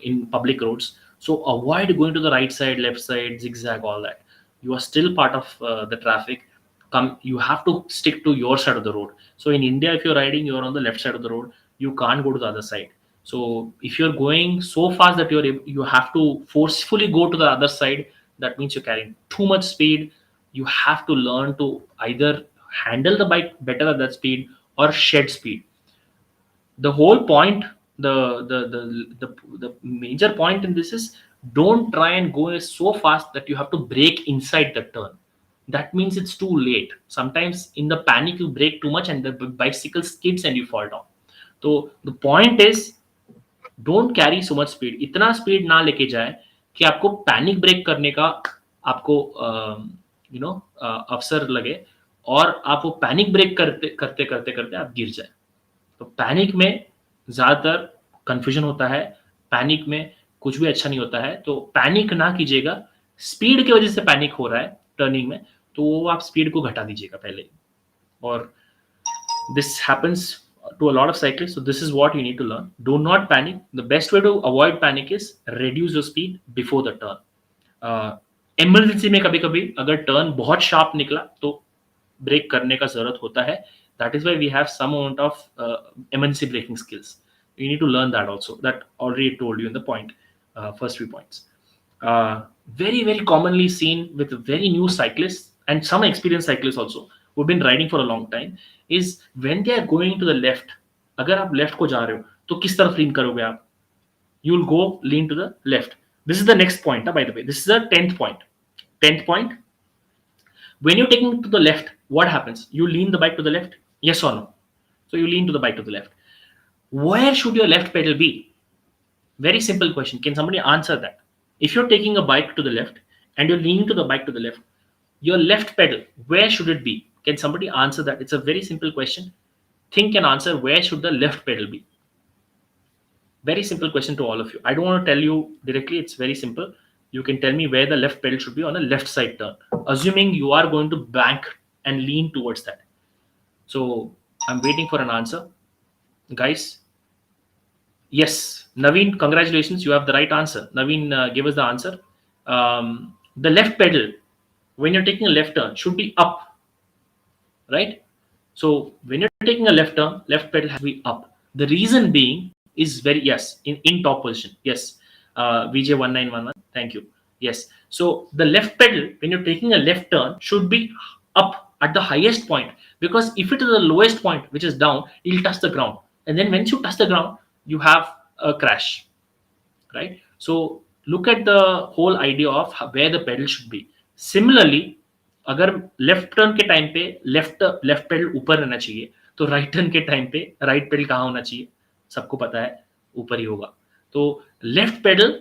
[SPEAKER 2] in public roads. So avoid going to the right side, left side, zigzag, all that. You are still part of the traffic. You have to stick to your side of the road. So in India, if you're riding, you're on the left side of the road. You can't go to the other side. So if you're going so fast that you have to forcefully go to the other side, that means you're carrying too much speed. You have to learn to either handle the bike better at that speed or shed speed. The whole point, the major point in this is, don't try and go so fast that you have to brake inside the turn. That means it's too late. Sometimes in the panic you brake too much and the bicycle skids and you fall down. So the point is, don't carry so much speed. इतना speed ना लेके जाए कि आपको panic break करने का आपको अवसर लगे, और आप वो पैनिक ब्रेक करते करते करते करते आप गिर जाए. तो पैनिक में ज्यादातर कंफ्यूजन होता है, पैनिक में कुछ भी अच्छा नहीं होता है. तो पैनिक ना कीजिएगा. स्पीड की वजह से पैनिक हो रहा है टर्निंग में, तो वो आप स्पीड को घटा दीजिएगा पहले. और this happens to a lot of cyclists, so this is what you need to learn. Do not panic. The best way to avoid panic is reduce your speed before the turn. Emergency में कभी कभी अगर turn बहुत sharp निकला तो break करने का जरूरत होता है. That is why we have some amount of emergency braking skills. You need to learn that also. That already told you in the point, first few points. Very commonly seen with very new cyclists and some experienced cyclists also who've been riding for a long time is when they are going to the left. अगर आप left को जा रहे हो तो किस तरफ लीन करोगे आप? You will go lean to the left. This is the next point, by the way. This is the 10th point. 10th point. When you're taking to the left, what happens? You lean the bike to the left, yes or no? So you lean to the bike to the left. Where should your left pedal be? Very simple question. Can somebody answer that? If you're taking a bike to the left and you're leaning to the bike to the left, your left pedal, where should it be? Can somebody answer that? It's a very simple question. Think and answer, where should the left pedal be? Very simple question to all of you. I don't want to tell you directly, it's very simple. You can tell me where the left pedal should be on a left side turn, assuming you are going to bank and lean towards that. So I'm waiting for an answer. Guys, yes, Naveen, congratulations, you have the right answer. Naveen, give us the answer. The left pedal, when you're taking a left turn, should be up, right? So when you're taking a left turn, left pedal has to be up. The reason being is very, yes, in top position. Yes, VJ1911. Thank you. Yes. So the left pedal, when you're taking a left turn, should be up at the highest point, because if it is the lowest point, which is down, you'll touch the ground. And then once you touch the ground, you have a crash, right? So look at the whole idea of where the pedal should be. Similarly, अगर left turn के time पे left pedal ऊपर रहना चाहिए, तो right turn के time पे right pedal कहाँ होना चाहिए? सबको पता है, ऊपर ही होगा. तो left pedal,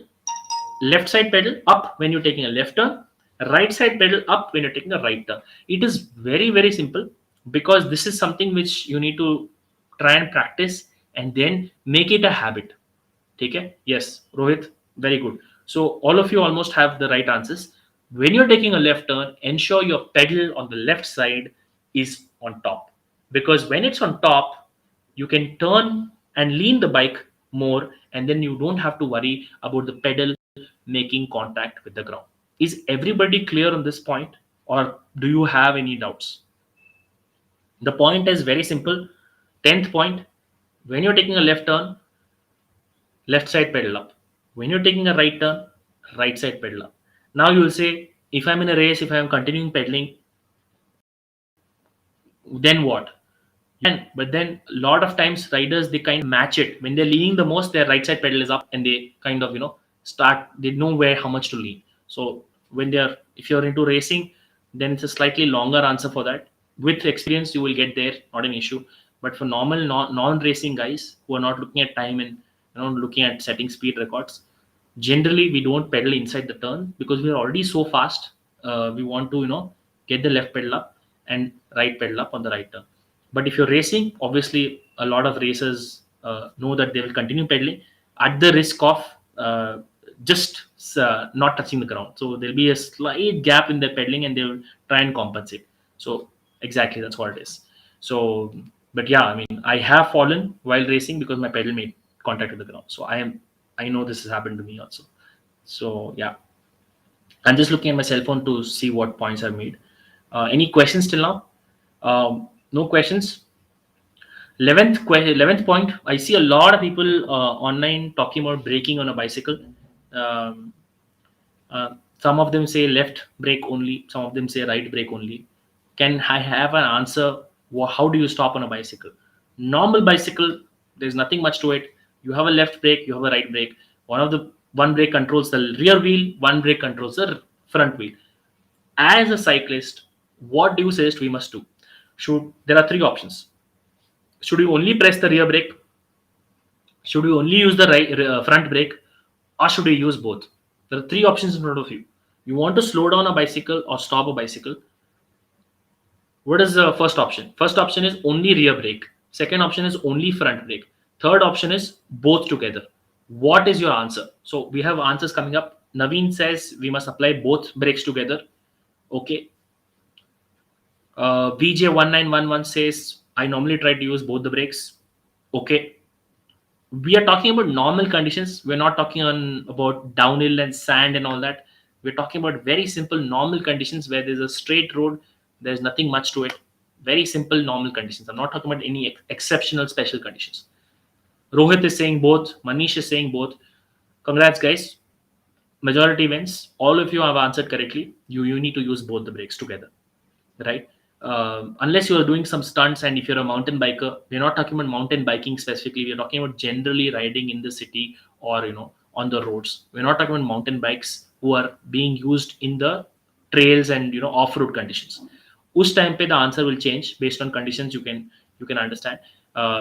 [SPEAKER 2] left side pedal up when you're taking a left turn, right side pedal up when you're taking a right turn. It is very very simple, because this is something which you need to try and practice and then make it a habit. ठीक है? Yes, Rohit, very good. So all of you almost have the right answers. When you're taking a left turn, ensure your pedal on the left side is on top, because when it's on top, you can turn and lean the bike more, and then you don't have to worry about the pedal making contact with the ground. Is everybody clear on this point, or do you have any doubts? The point is very simple. 10th point: when you're taking a left turn, left side pedal up. When you're taking a right turn, right side pedal up. Now you will say, if I'm in a race, if I'm continuing pedaling, then what? But then a lot of times riders, they kind of match it. When they're leaning the most, their right side pedal is up, and they kind of start. They know where how much to lean. So when they're, if you're into racing, then it's a slightly longer answer for that. With experience, you will get there, not an issue. But for normal non-racing guys who are not looking at time and looking at setting speed records, generally we don't pedal inside the turn, because we're already so fast. We want to get the left pedal up and right pedal up on the right turn. But if you're racing, obviously a lot of racers know that they will continue pedaling at the risk of just not touching the ground. So there'll be a slight gap in their pedaling, and they will try and compensate. So exactly, that's what it is. So, but yeah, I mean, I have fallen while racing because my pedal made contact with the ground. So I know this has happened to me also. So yeah, I'm just looking at my cell phone to see what points I've made. Any questions till now? No questions. 11th point. I see a lot of people online talking about braking on a bicycle. Um, some of them say left brake only. Some of them say right brake only. Can I have an answer? How do you stop on a bicycle? Normal bicycle, there's nothing much to it. You have a left brake, you have a right brake. One brake controls the rear wheel, one brake controls the front wheel. As a cyclist, what do you suggest we must do? There are three options. Should you only press the rear brake? Should you only use the front brake, or should you use both? There are three options in front of you. You want to slow down a bicycle or stop a bicycle. What is the first option? First option is only rear brake. Second option is only front brake. Third option is both together. What is your answer? So we have answers coming up. Naveen says we must apply both brakes together. Okay. VJ1911 says I normally try to use both the brakes. Okay. We are talking about normal conditions. We're not talking about downhill and sand and all that. We're talking about very simple normal conditions where there's a straight road. There's nothing much to it. Very simple normal conditions. I'm not talking about any exceptional special conditions. Rohit is saying both. Manish is saying both. Congrats, guys. Majority wins. All of you have answered correctly. You need to use both the brakes together, right? Unless you are doing some stunts, and if you're a mountain biker, we're not talking about mountain biking specifically. We're talking about generally riding in the city, or on the roads. We're not talking about mountain bikes who are being used in the trails and off-road conditions. Us time pe the answer will change based on conditions. You can understand,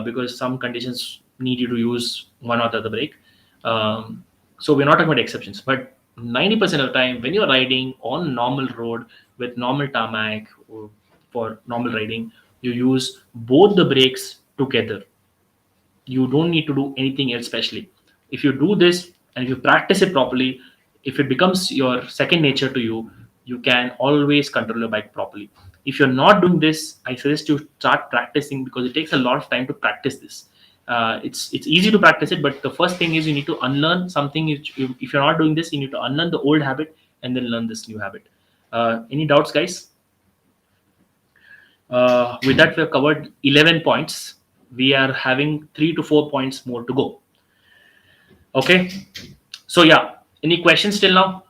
[SPEAKER 2] because some conditions need you to use one or the other brake. So we're not talking about exceptions, but 90% of the time when you're riding on normal road with normal tarmac or for normal riding, you use both the brakes together. You don't need to do anything else specially. If you do this and if you practice it properly, if it becomes your second nature to you, you can always control your bike properly. If you're not doing this, I suggest you start practicing, because it takes a lot of time to practice this. It's easy to practice it, but the first thing is you need to unlearn something. If you're not doing this, you need to unlearn the old habit and then learn this new habit. Any doubts, guys? With that, we have covered 11 points. We are having 3 to 4 points more to go. Okay. So yeah, any questions till now?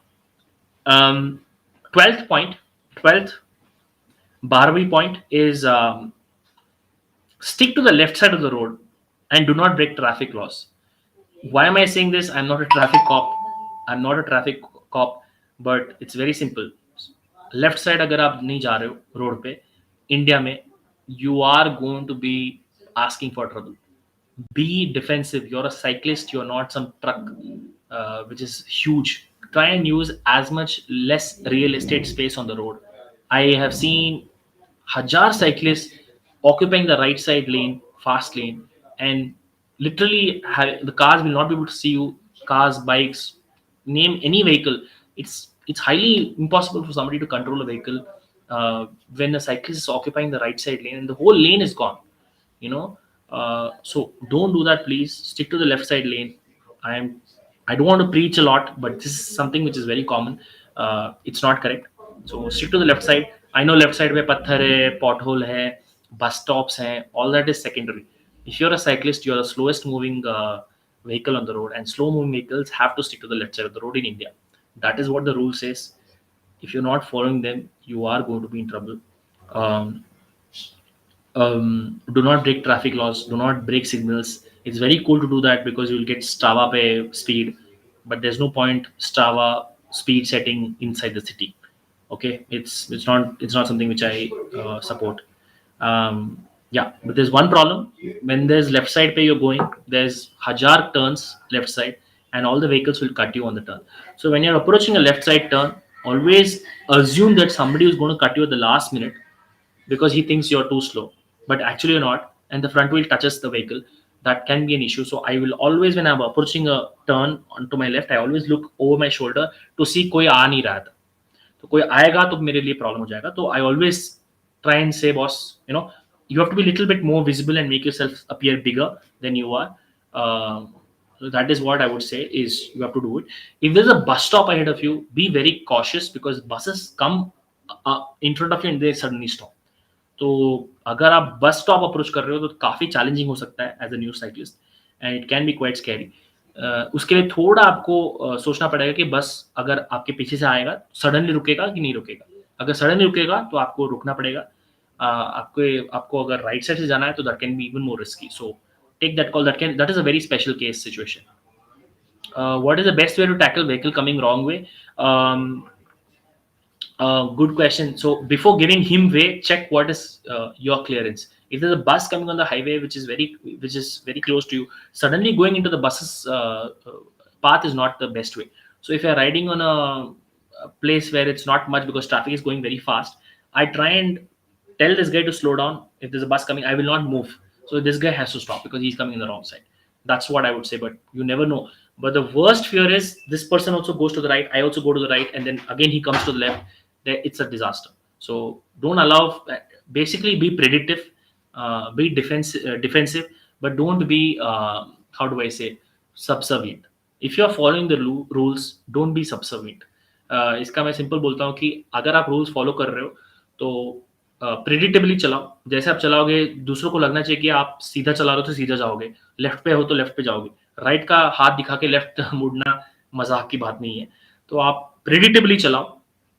[SPEAKER 2] 12th point, 12th Barbie point is, stick to the left side of the road and do not break traffic laws. Why am I saying this? I'm not a traffic cop. I'm not a traffic cop, but it's very simple. Left side अगर आप नहीं जा रहे हो road पे India में, you are going to be asking for trouble. Be defensive. You're a cyclist, you're not some truck which is huge. Try and use as much less real estate space on the road. I have seen hajar cyclists occupying the right side lane, fast lane, and literally the cars will not be able to see you. Cars, bikes, name any vehicle. It's highly impossible for somebody to control a vehicle when a cyclist is occupying the right side lane and the whole lane is gone. you know so don't do that, please. Stick to the left side lane. I don't want to preach a lot, but this is something which is very common. It's not correct. So stick to the left side. I know left side में पत्थर है, pothole है, bus stops हैं, all that is secondary. If you're a cyclist, you're the slowest moving vehicle on the road, and slow moving vehicles have to stick to the left side of the road in India. That is what the rule says. If you're not following them, you are going to be in trouble. um, do not break traffic laws, do not break signals. It's very cool to do that because you'll get Strava pay speed, but there's no point Strava speed setting inside the city. Okay, it's not something which I support. Yeah, but there's one problem. When there's left side pay you're going, there's hajar turns left side, and all the vehicles will cut you on the turn. So when you're approaching a left side turn, always assume that somebody is going to cut you at the last minute because he thinks you're too slow, but actually you're not, and the front wheel touches the vehicle. That can be an issue. So I will always, when I'm approaching a turn onto my left, I always look over my shoulder to see कोई आ नहीं रहा था. तो कोई आएगा तो मेरे लिए प्रॉब्लम हो जाएगा. तो I always try and say, boss, you have to be a little bit more visible and make yourself appear bigger than you are. So that is what I would say, is you have to do it. If there's a bus stop ahead of you, be very cautious, because buses come in front of you and they suddenly stop. तो अगर आप bus stop approach कर रहे हो तो काफ़ी challenging हो सकता है as a new cyclist, and it can be quite scary. उसके लिए थोड़ा आपको सोचना पड़ेगा कि बस अगर आपके पीछे से आएगा सडनली रुकेगा कि नहीं रुकेगा. अगर सडनली रुकेगा तो आपको रुकना पड़ेगा. आपको अगर राइट साइड से जाना है तो that can be even more risky. So take that call. That is a very special case situation. What is the best way to tackle vehicle coming wrong way? Good question. So before giving him way, check what is your clearance. If there's a bus coming on the highway which is very close to you, suddenly going into the bus's path is not the best way. So if you're riding on a place where it's not much because traffic is going very fast, I try and tell this guy to slow down. If there's a bus coming, I will not move. So this guy has to stop because he's coming in the wrong side. That's what I would say, but you never know. But the worst fear is this person also goes to the right, I also go to the right, and then again he comes to the left. It's a disaster. So don't allow. Basically, be predictive, be defensive, but don't be how do I say, subservient. If you are following the rules, don't be subservient. इसका मैं simple बोलता हूँ कि अगर आप rules follow कर रहे हो तो प्रिडिक्टेबली चलाओ. जैसे आप चलाओगे दूसरों को लगना चाहिए कि आप सीधा चला रहे हो तो सीधा जाओगे, लेफ्ट पे हो तो लेफ्ट पे जाओगे. राइट का हाथ दिखा के लेफ्ट मुड़ना मजाक की बात नहीं है. तो आप प्रिडिक्टेबली चलाओ,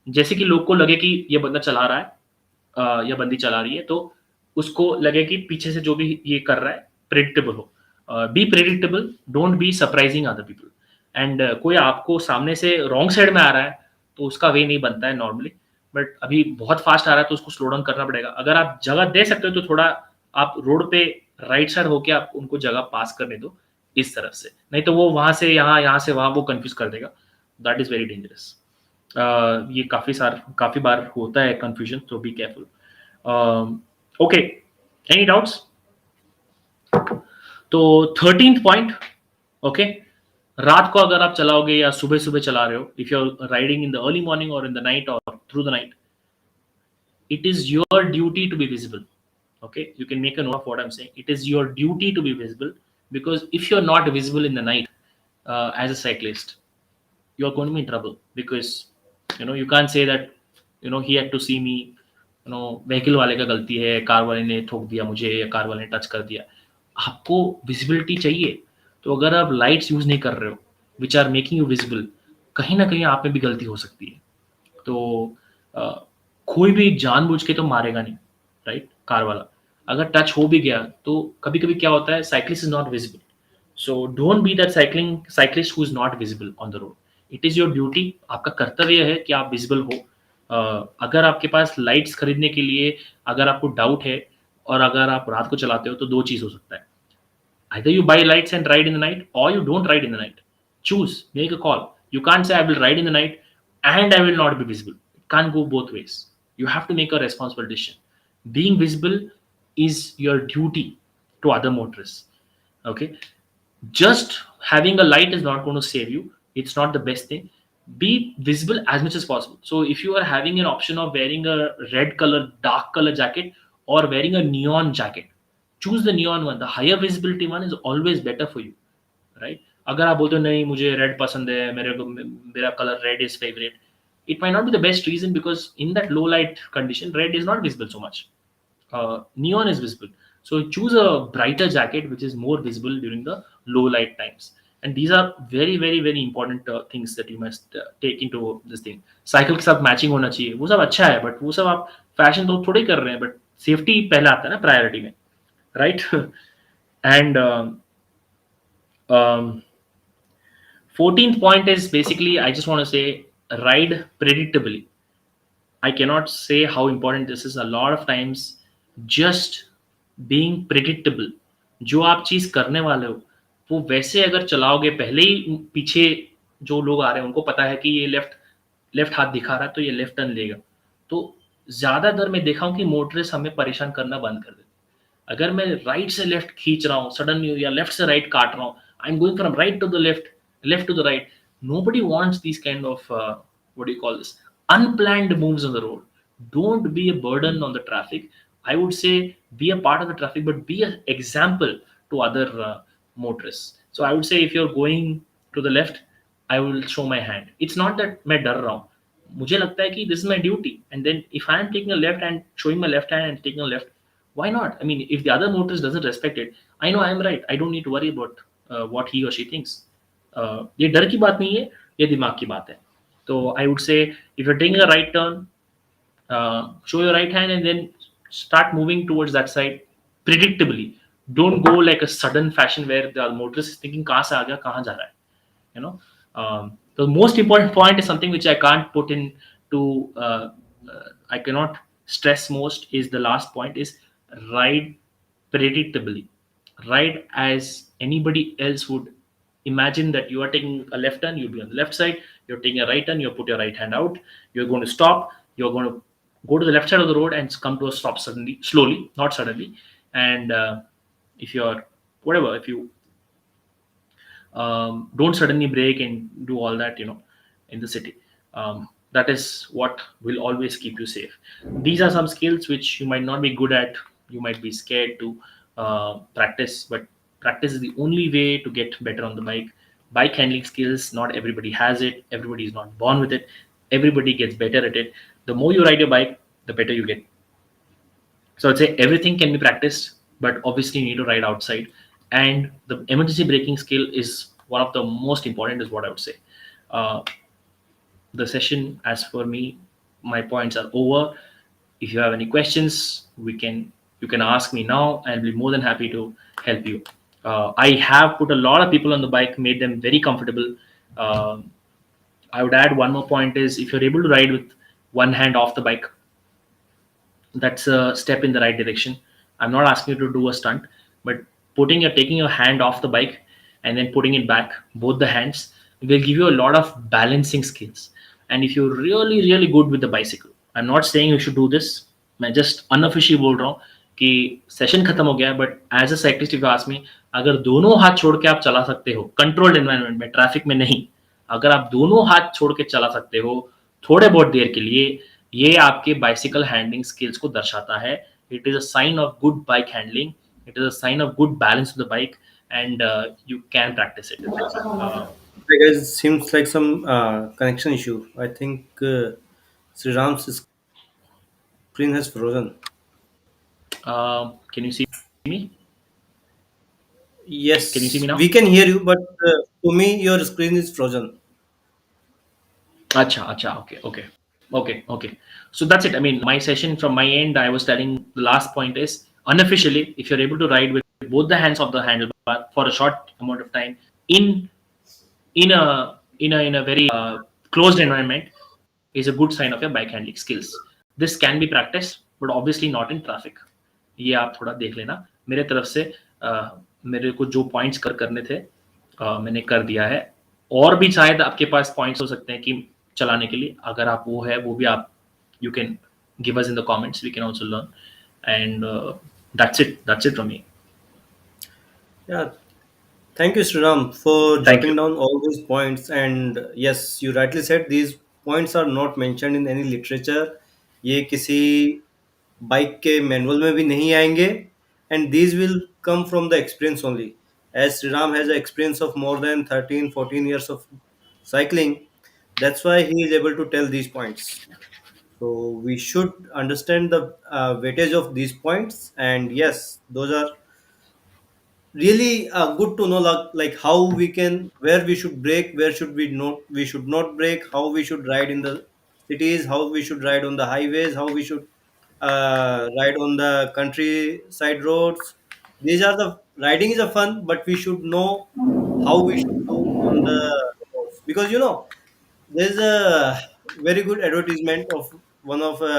[SPEAKER 2] जैसे कि लोग को लगे कि ये बंदा चला रहा है या बंदी चला रही है, तो उसको लगे कि पीछे से जो भी ये कर रहा है प्रिडिक्टेबल हो. Be predictable, don't be surprising other people. And कोई आपको सामने से रॉन्ग साइड में आ रहा है तो उसका वे नहीं बनता है नॉर्मली. बट अभी बहुत फास्ट आ रहा है तो उसको स्लो डाउन करना पड़ेगा. अगर आप जगह दे सकते हो तो थोड़ा आप रोड पे राइट साइड होके आप उनको जगह पास करने दो इस तरफ से, नहीं तो वो वहां से यहाँ, यहाँ से वहां, वो कंफ्यूज कर देगा. That is very dangerous. ये काफी बार होता है कंफ्यूजन, तो be careful. Okay, any doubts? तो 13th पॉइंट. ओके, रात को अगर आप चलाओगे या सुबह सुबह चला रहे हो, if you are riding in the early morning और इन द नाइट और through the night, it is your duty to be visible. Okay, you can make a note of what I'm saying. It is your duty to be visible, because if you're not visible in the night, as a cyclist, you're going to be in trouble, because you can't say that he had to see me. Vehicle वाले का गलती है, car वाले ने ठोक दिया मुझे या कार वाले ने टच कर दिया. आपको विजिबिलिटी चाहिए. तो अगर आप लाइट्स यूज नहीं कर रहे हो which are making you visible, कहीं ना कहीं आप में भी गलती हो सकती है. तो अ, कोई भी जानबूझ के तो मारेगा नहीं, राइट? कार वाला अगर टच हो भी गया तो कभी कभी क्या होता है, cyclist is not visible. So don't be that cyclist who is not visible on the road. It is your duty, आपका कर्तव्य है कि आप विजिबल हो. अगर आपके पास लाइट्स खरीदने के लिए अगर आपको डाउट है और अगर आप रात को चलाते हो, तो दो चीज हो सकता है. Either you buy lights and ride in the night, or you don't ride in the night. Choose, make a call. You can't say I will ride in the night and I will not be visible. It can't go both ways. You have to make a responsible decision. Being visible is your duty to other motorists. Okay, just having a light is not going to save you. It's not the best thing. Be visible as much as possible. So if you are having an option of wearing a red color, dark color jacket, or wearing a neon jacket, choose the neon one. The higher visibility one is always better for you, right? अगर आप बोलते हो नहीं मुझे red पसंद है, मेरा colour red is favourite, it might not be the best reason, because in that low light condition red is not visible so much. Neon is visible. So choose a brighter jacket which is more visible during the low light times. And these are very very very important things that you must take into this thing. Cycle के साथ matching होना चाहिए, वो सब अच्छा है, but वो सब आप फैशन तो थोड़े कर रहे हैं, बट सेफ्टी पहले आता है ना प्रायोरिटी में, right? And 14th point is basically, I just want to say, ride predictably. I cannot say how important this is. A lot of times, just being predictable, जो आप चीज करने वाले हो वो वैसे अगर चलाओगे, पहले ही पीछे जो लोग आ रहे हैं उनको पता है कि ये लेफ्ट लेफ्ट हाथ दिखा रहा है तो ये लेफ्ट टर्न लेगा. तो ज्यादातर मैं देखा हूँ कि मोटरिस्ट हमें परेशान करना बंद कर देते. अगर मैं राइट से लेफ्ट खींच रहा हूँ सडनली, या लेफ्ट से राइट काट रहा हूँ, I am going from right to the left, left to the right. Nobody wants these kind of what do you call this, unplanned moves on the road. Don't be a burden on the traffic. I would say be a part of the traffic, but be an example to other motorists. So I would say if you're going to the left, I will show my hand. It's not that मैं डर रहा हूँ, मुझे लगता है कि this is my duty, and then if I am taking a left and showing my left hand and taking a left, why not? I mean, if the other motorist doesn't respect it, I know I am right. I don't need to worry about what he or she thinks. ये डर की बात नहीं है, ये दिमाग की बात है. तो I would say if you are taking a right turn, show your right hand and then start moving towards that side predictably. Don't go like a sudden fashion where the motorist is thinking कहाँ से आ गया कहाँ जा रहा है, you know. The most important point is something which I can't put in to I cannot stress most, is the last point, is ride predictably. Ride as anybody else would. Imagine that you are taking a left turn, you'll be on the left side. You're taking a right turn, you put your right hand out, you're going to stop, you're going to go to the left side of the road and come to a stop suddenly, slowly, not suddenly. And if you're whatever, if you don't suddenly brake and do all that, in the city. That is what will always keep you safe. These are some skills which you might not be good at, you might be scared to practice, but practice is the only way to get better on the bike. Bike handling skills, not everybody has it, everybody is not born with it, everybody gets better at it. The more you ride your bike, the better you get. So I'd say everything can be practiced, but obviously you need to ride outside. And the emergency braking skill is one of the most important, is what I would say. Uh, the session, as for me, my points are over. If you have any questions, you can ask me now. I'll be more than happy to help you. I have put a lot of people on the bike, made them very comfortable. I would add one more point is, if you're able to ride with one hand off the bike. That's a step in the right direction. I'm not asking you to do a stunt, but taking your hand off the bike and then putting it back, both the hands, will give you a lot of balancing skills. And if you're really really good with the bicycle, I'm not saying you should do this, मैं just unofficially बोल रहा हूँ कि session खत्म हो गया, but as a cyclist if ask me, अगर दोनों हाथ छोड़ के आप चला सकते हो कंट्रोल्ड एनवायरनमेंट में, ट्रैफिक में नहीं, अगर आप दोनों हाथ छोड़ के चला सकते हो थोड़े बहुत देर के लिए, ये आपके बाइसिकल हैंडलिंग स्किल्स को दर्शाता है. It is a sign of good bike handling, it is a sign of good balance of the bike, and you can practise it.
[SPEAKER 1] Hey guys, seems like some connection issue. I think Sriram's screen has frozen.
[SPEAKER 2] Can you see me? Can you see me
[SPEAKER 1] Yes,
[SPEAKER 2] now?
[SPEAKER 1] we can hear you, but to me, your screen is frozen.
[SPEAKER 2] Acha, acha, okay, okay. Okay, okay. So that's it. I mean, my session from my end, I was telling the last point is unofficially, if you're able to ride with both the hands of the handlebar for a short amount of time in in a very closed environment, is a good sign of your bike handling skills. This can be practiced, but obviously not in traffic. ये आप थोड़ा देख लेना. मेरे तरफ से मेरे को जो पॉइंट्स करने थे मैंने कर दिया है. और भी शायद आपके पास पॉइंट्स हो सकते हैं कि चलाने के लिए, अगर आप वो भी आप you can give us in the comments, we can also learn. And that's it from me.
[SPEAKER 1] Yeah, thank you, Sriram, for
[SPEAKER 2] thank you.
[SPEAKER 1] jotting down all these points. And yes, you rightly said these points are not mentioned in any literature. ये किसी bike के manual में भी नहीं आएंगे. And these will come from the experience only. As Sriram has an experience of more than 13, 14 years of cycling, that's why he is able to tell these points. So we should understand the weightage of these points. And yes, those are really good to know, like how we can, where we should brake, where we should not brake, how we should ride in the cities, how we should ride on the highways, how we should ride on the countryside roads. These are the riding is a fun, but we should know how we should do on the roads, because there's a very good advertisement of one of a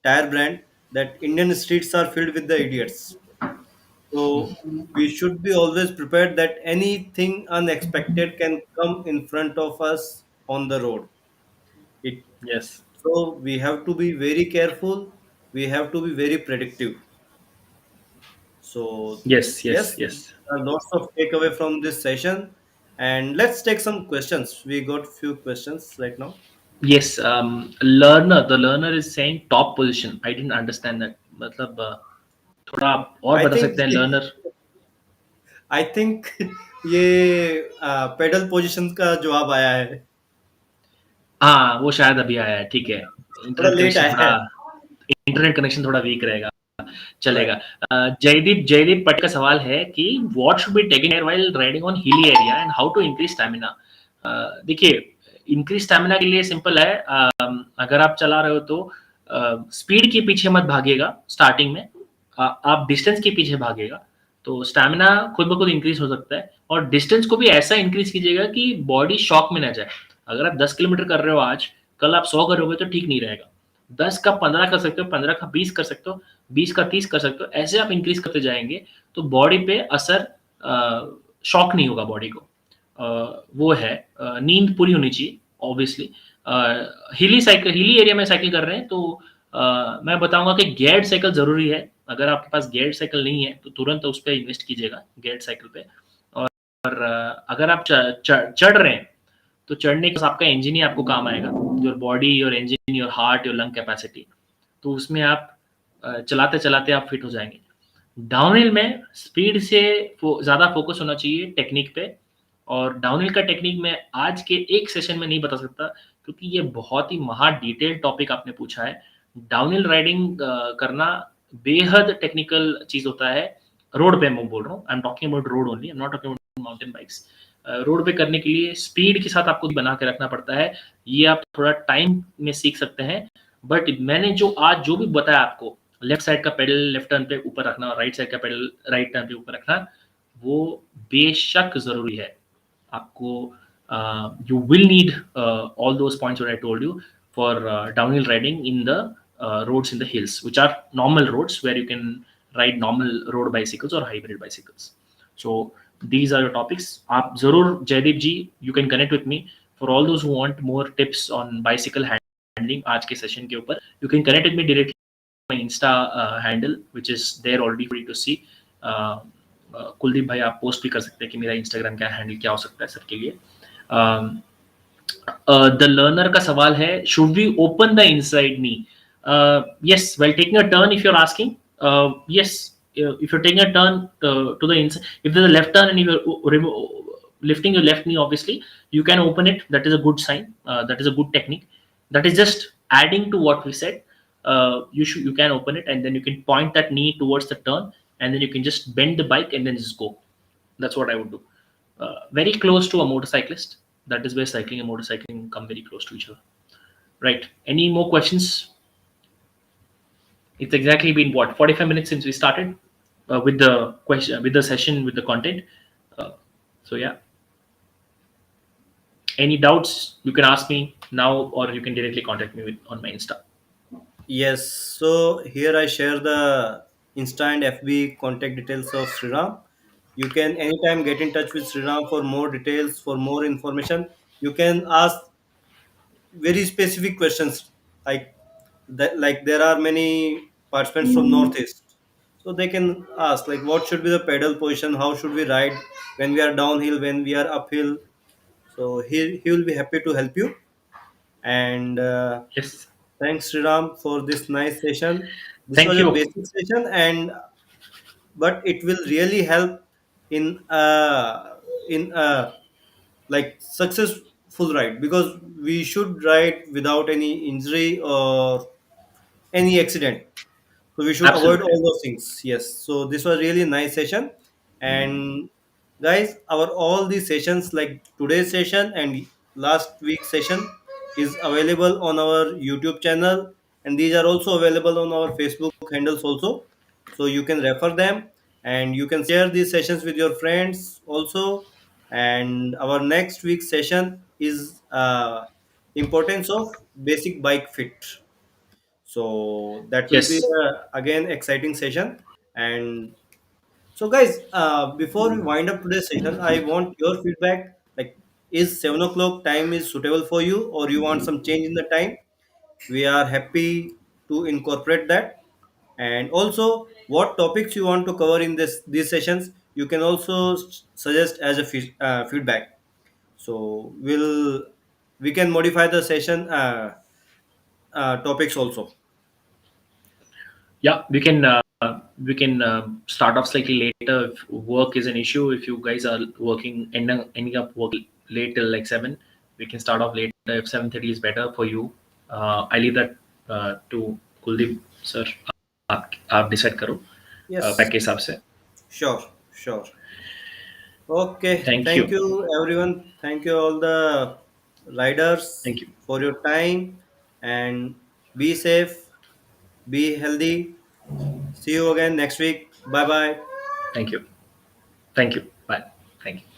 [SPEAKER 1] tire brand that Indian streets are filled with the idiots. So we should be always prepared that anything unexpected can come in front of us on the road. It
[SPEAKER 2] Yes,
[SPEAKER 1] so we have to be very careful. We have to be very predictive. So
[SPEAKER 2] yes, yes,
[SPEAKER 1] yes,
[SPEAKER 2] yes.
[SPEAKER 1] lots of takeaway from this session, and let's take some questions. We got few questions right now.
[SPEAKER 2] Yes, learner. The learner is saying top position. I didn't understand that. मतलब थोड़ा आप और
[SPEAKER 1] I
[SPEAKER 2] बता
[SPEAKER 1] think
[SPEAKER 2] सकते हैं learner.
[SPEAKER 1] I think ये pedal position का जवाब आया है.
[SPEAKER 2] हाँ, वो शायद अभी आया है. ठीक है.
[SPEAKER 1] थोड़ा
[SPEAKER 2] इंटरनेट
[SPEAKER 1] लेट
[SPEAKER 2] कनेक्शन
[SPEAKER 1] आया
[SPEAKER 2] थोड़ा
[SPEAKER 1] है.
[SPEAKER 2] इंटरनेट कनेक्शन थोड़ा वीक रहेगा. चलेगा.
[SPEAKER 1] Right.
[SPEAKER 2] जयदीप जयदीप पट का सवाल है कि what should be taken care while riding on hilly area and how to increase stamina. देखिए, इंक्रीज स्टैमिना के लिए सिंपल है. अगर आप चला रहे हो तो स्पीड के पीछे मत भागिएगा स्टार्टिंग में. आप डिस्टेंस के पीछे भागेगा तो स्टैमिना खुद ब खुद इंक्रीज हो सकता है. और डिस्टेंस को भी ऐसा इंक्रीज कीजिएगा कि बॉडी शॉक में ना जाए. अगर आप 10 किलोमीटर कर रहे हो आज, कल आप 100 करोगे तो ठीक नहीं रहेगा. 10 का 15 कर सकते हो, 15 का 20 कर सकते हो, 20 का 30 कर सकते हो. ऐसे आप इंक्रीज करते जाएंगे तो बॉडी पे असर, शॉक नहीं होगा बॉडी को. वो है. नींद पूरी होनी चाहिए ऑब्वियसली. हिली एरिया में साइकिल कर रहे हैं तो मैं बताऊंगा कि गेयर्ड साइकिल जरूरी है. अगर आपके पास गेयर्ड साइकिल नहीं है तो तुरंत उस पर इन्वेस्ट कीजिएगा, गेयर्ड साइकिल पे. और अगर आप चढ़ रहे हैं तो चढ़ने के आपका इंजन ही आपको काम आएगा. Your body, your engine, your heart, your lung capacity. तो उसमें आप चलाते चलाते आप फिट हो जाएंगे. डाउनहिल में स्पीड से ज़्यादा फोकस होना चाहिए टेक्निक पे. और डाउनहिल का टेक्निक मैं आज के एक सेशन में नहीं बता सकता क्योंकि ये बहुत ही महा डिटेल्ड टॉपिक आपने पूछा है. डाउनहिल राइडिंग करना बेहद टेक्निकल चीज़ होता है. रोड पे मैं बोल रहा हूँ, I am talking about road only, I am not talking about mountain bikes. Road पे करने के लिए स्पीड के साथ आपको बना के रखना पड़ता है. ये आप थोड़ा टाइम में सीख सकते हैं. बट मैंने जो आज जो भी बताया आपको, लेफ्ट साइड का पेडल लेफ्ट टर्न पे ऊपर रखना और राइट साइड का पेडल राइट टर्न पे ऊपर रखना, वो बेशक जरूरी है. आपको you will need all those points what I told you. for downhill riding in the roads in the hills, which are normal roads where you can ride normal road bicycles or hybrid bicycles. So these are your topics. आप जरूर जयदीप जी, you can connect with me for all those who want more tips on bicycle handling आज के session के ऊपर. You can connect with me directly my Insta handle, which is there already for you to see. Kuldeep भाई आप post भी कर सकते हैं कि मेरा इंस्टाग्राम क्या हैंडल क्या हो सकता है सबके लिए. द लर्नर का सवाल है, should we open the inside knee? Yes, while taking a turn, if you're asking, yes, if you're taking a turn to the inside, if there's a left turn and you're lifting your left knee, obviously you can open it. That is a good sign. That is a good technique. That is just adding to what we said. You can open it, and then you can point that knee towards the turn, and then you can just bend the bike and then just go. That's what I would do. Very close to a motorcyclist. That is where cycling and motorcycling come very close to each other. Right. Any more questions? It's exactly been what, 45 minutes since we started with the question, with the session, with the content. Uh, so yeah. Any doubts you can ask me now, or you can directly contact me on my Insta.
[SPEAKER 1] Yes, so here I share the Insta and FB contact details of Sriram. You can anytime get in touch with Sriram for more details, for more information. You can ask very specific questions like that. Like there are many participants from Northeast, so they can ask like what should be the pedal position, how should we ride when we are downhill, when we are uphill. So he will be happy to help you. And
[SPEAKER 2] Yes.
[SPEAKER 1] thanks, Sriram, for this nice session. This
[SPEAKER 2] Thank
[SPEAKER 1] was a
[SPEAKER 2] you.
[SPEAKER 1] basic session, and but it will really help in like successful ride, because we should ride without any injury or any accident. So we should avoid
[SPEAKER 2] Absolutely.
[SPEAKER 1] all those things. Yes. So this was really nice session, and guys, our all these sessions like today's session and last week's session is available on our YouTube channel, and these are also available on our Facebook handles also. So you can refer them, and you can share these sessions with your friends also. And our next week's session is importance of basic bike fit. So that will be
[SPEAKER 2] Yes.
[SPEAKER 1] again exciting session. And so guys, before we wind up today's session, I want your feedback. Like, is 7 o'clock time is suitable for you, or you want some change in the time? We are happy to incorporate that. And also, what topics you want to cover in this these sessions, you can also suggest as a feedback. So we can modify the session topics also.
[SPEAKER 2] Yeah, we can start off slightly later if work is an issue. If you guys are ending up working late till like 7, we can start off later. If 7:30 is better for you, I leave that to Kuldeep sir. आप decide करो pack
[SPEAKER 1] Yes.
[SPEAKER 2] के हिसाब से.
[SPEAKER 1] Sure, sure. Okay,
[SPEAKER 2] Thank
[SPEAKER 1] thank
[SPEAKER 2] you.
[SPEAKER 1] you everyone. Thank you all the riders
[SPEAKER 2] Thank you.
[SPEAKER 1] for your time, and be safe, be healthy. See you again next week. Bye bye.
[SPEAKER 2] Thank you. Thank you. Bye. Thank you.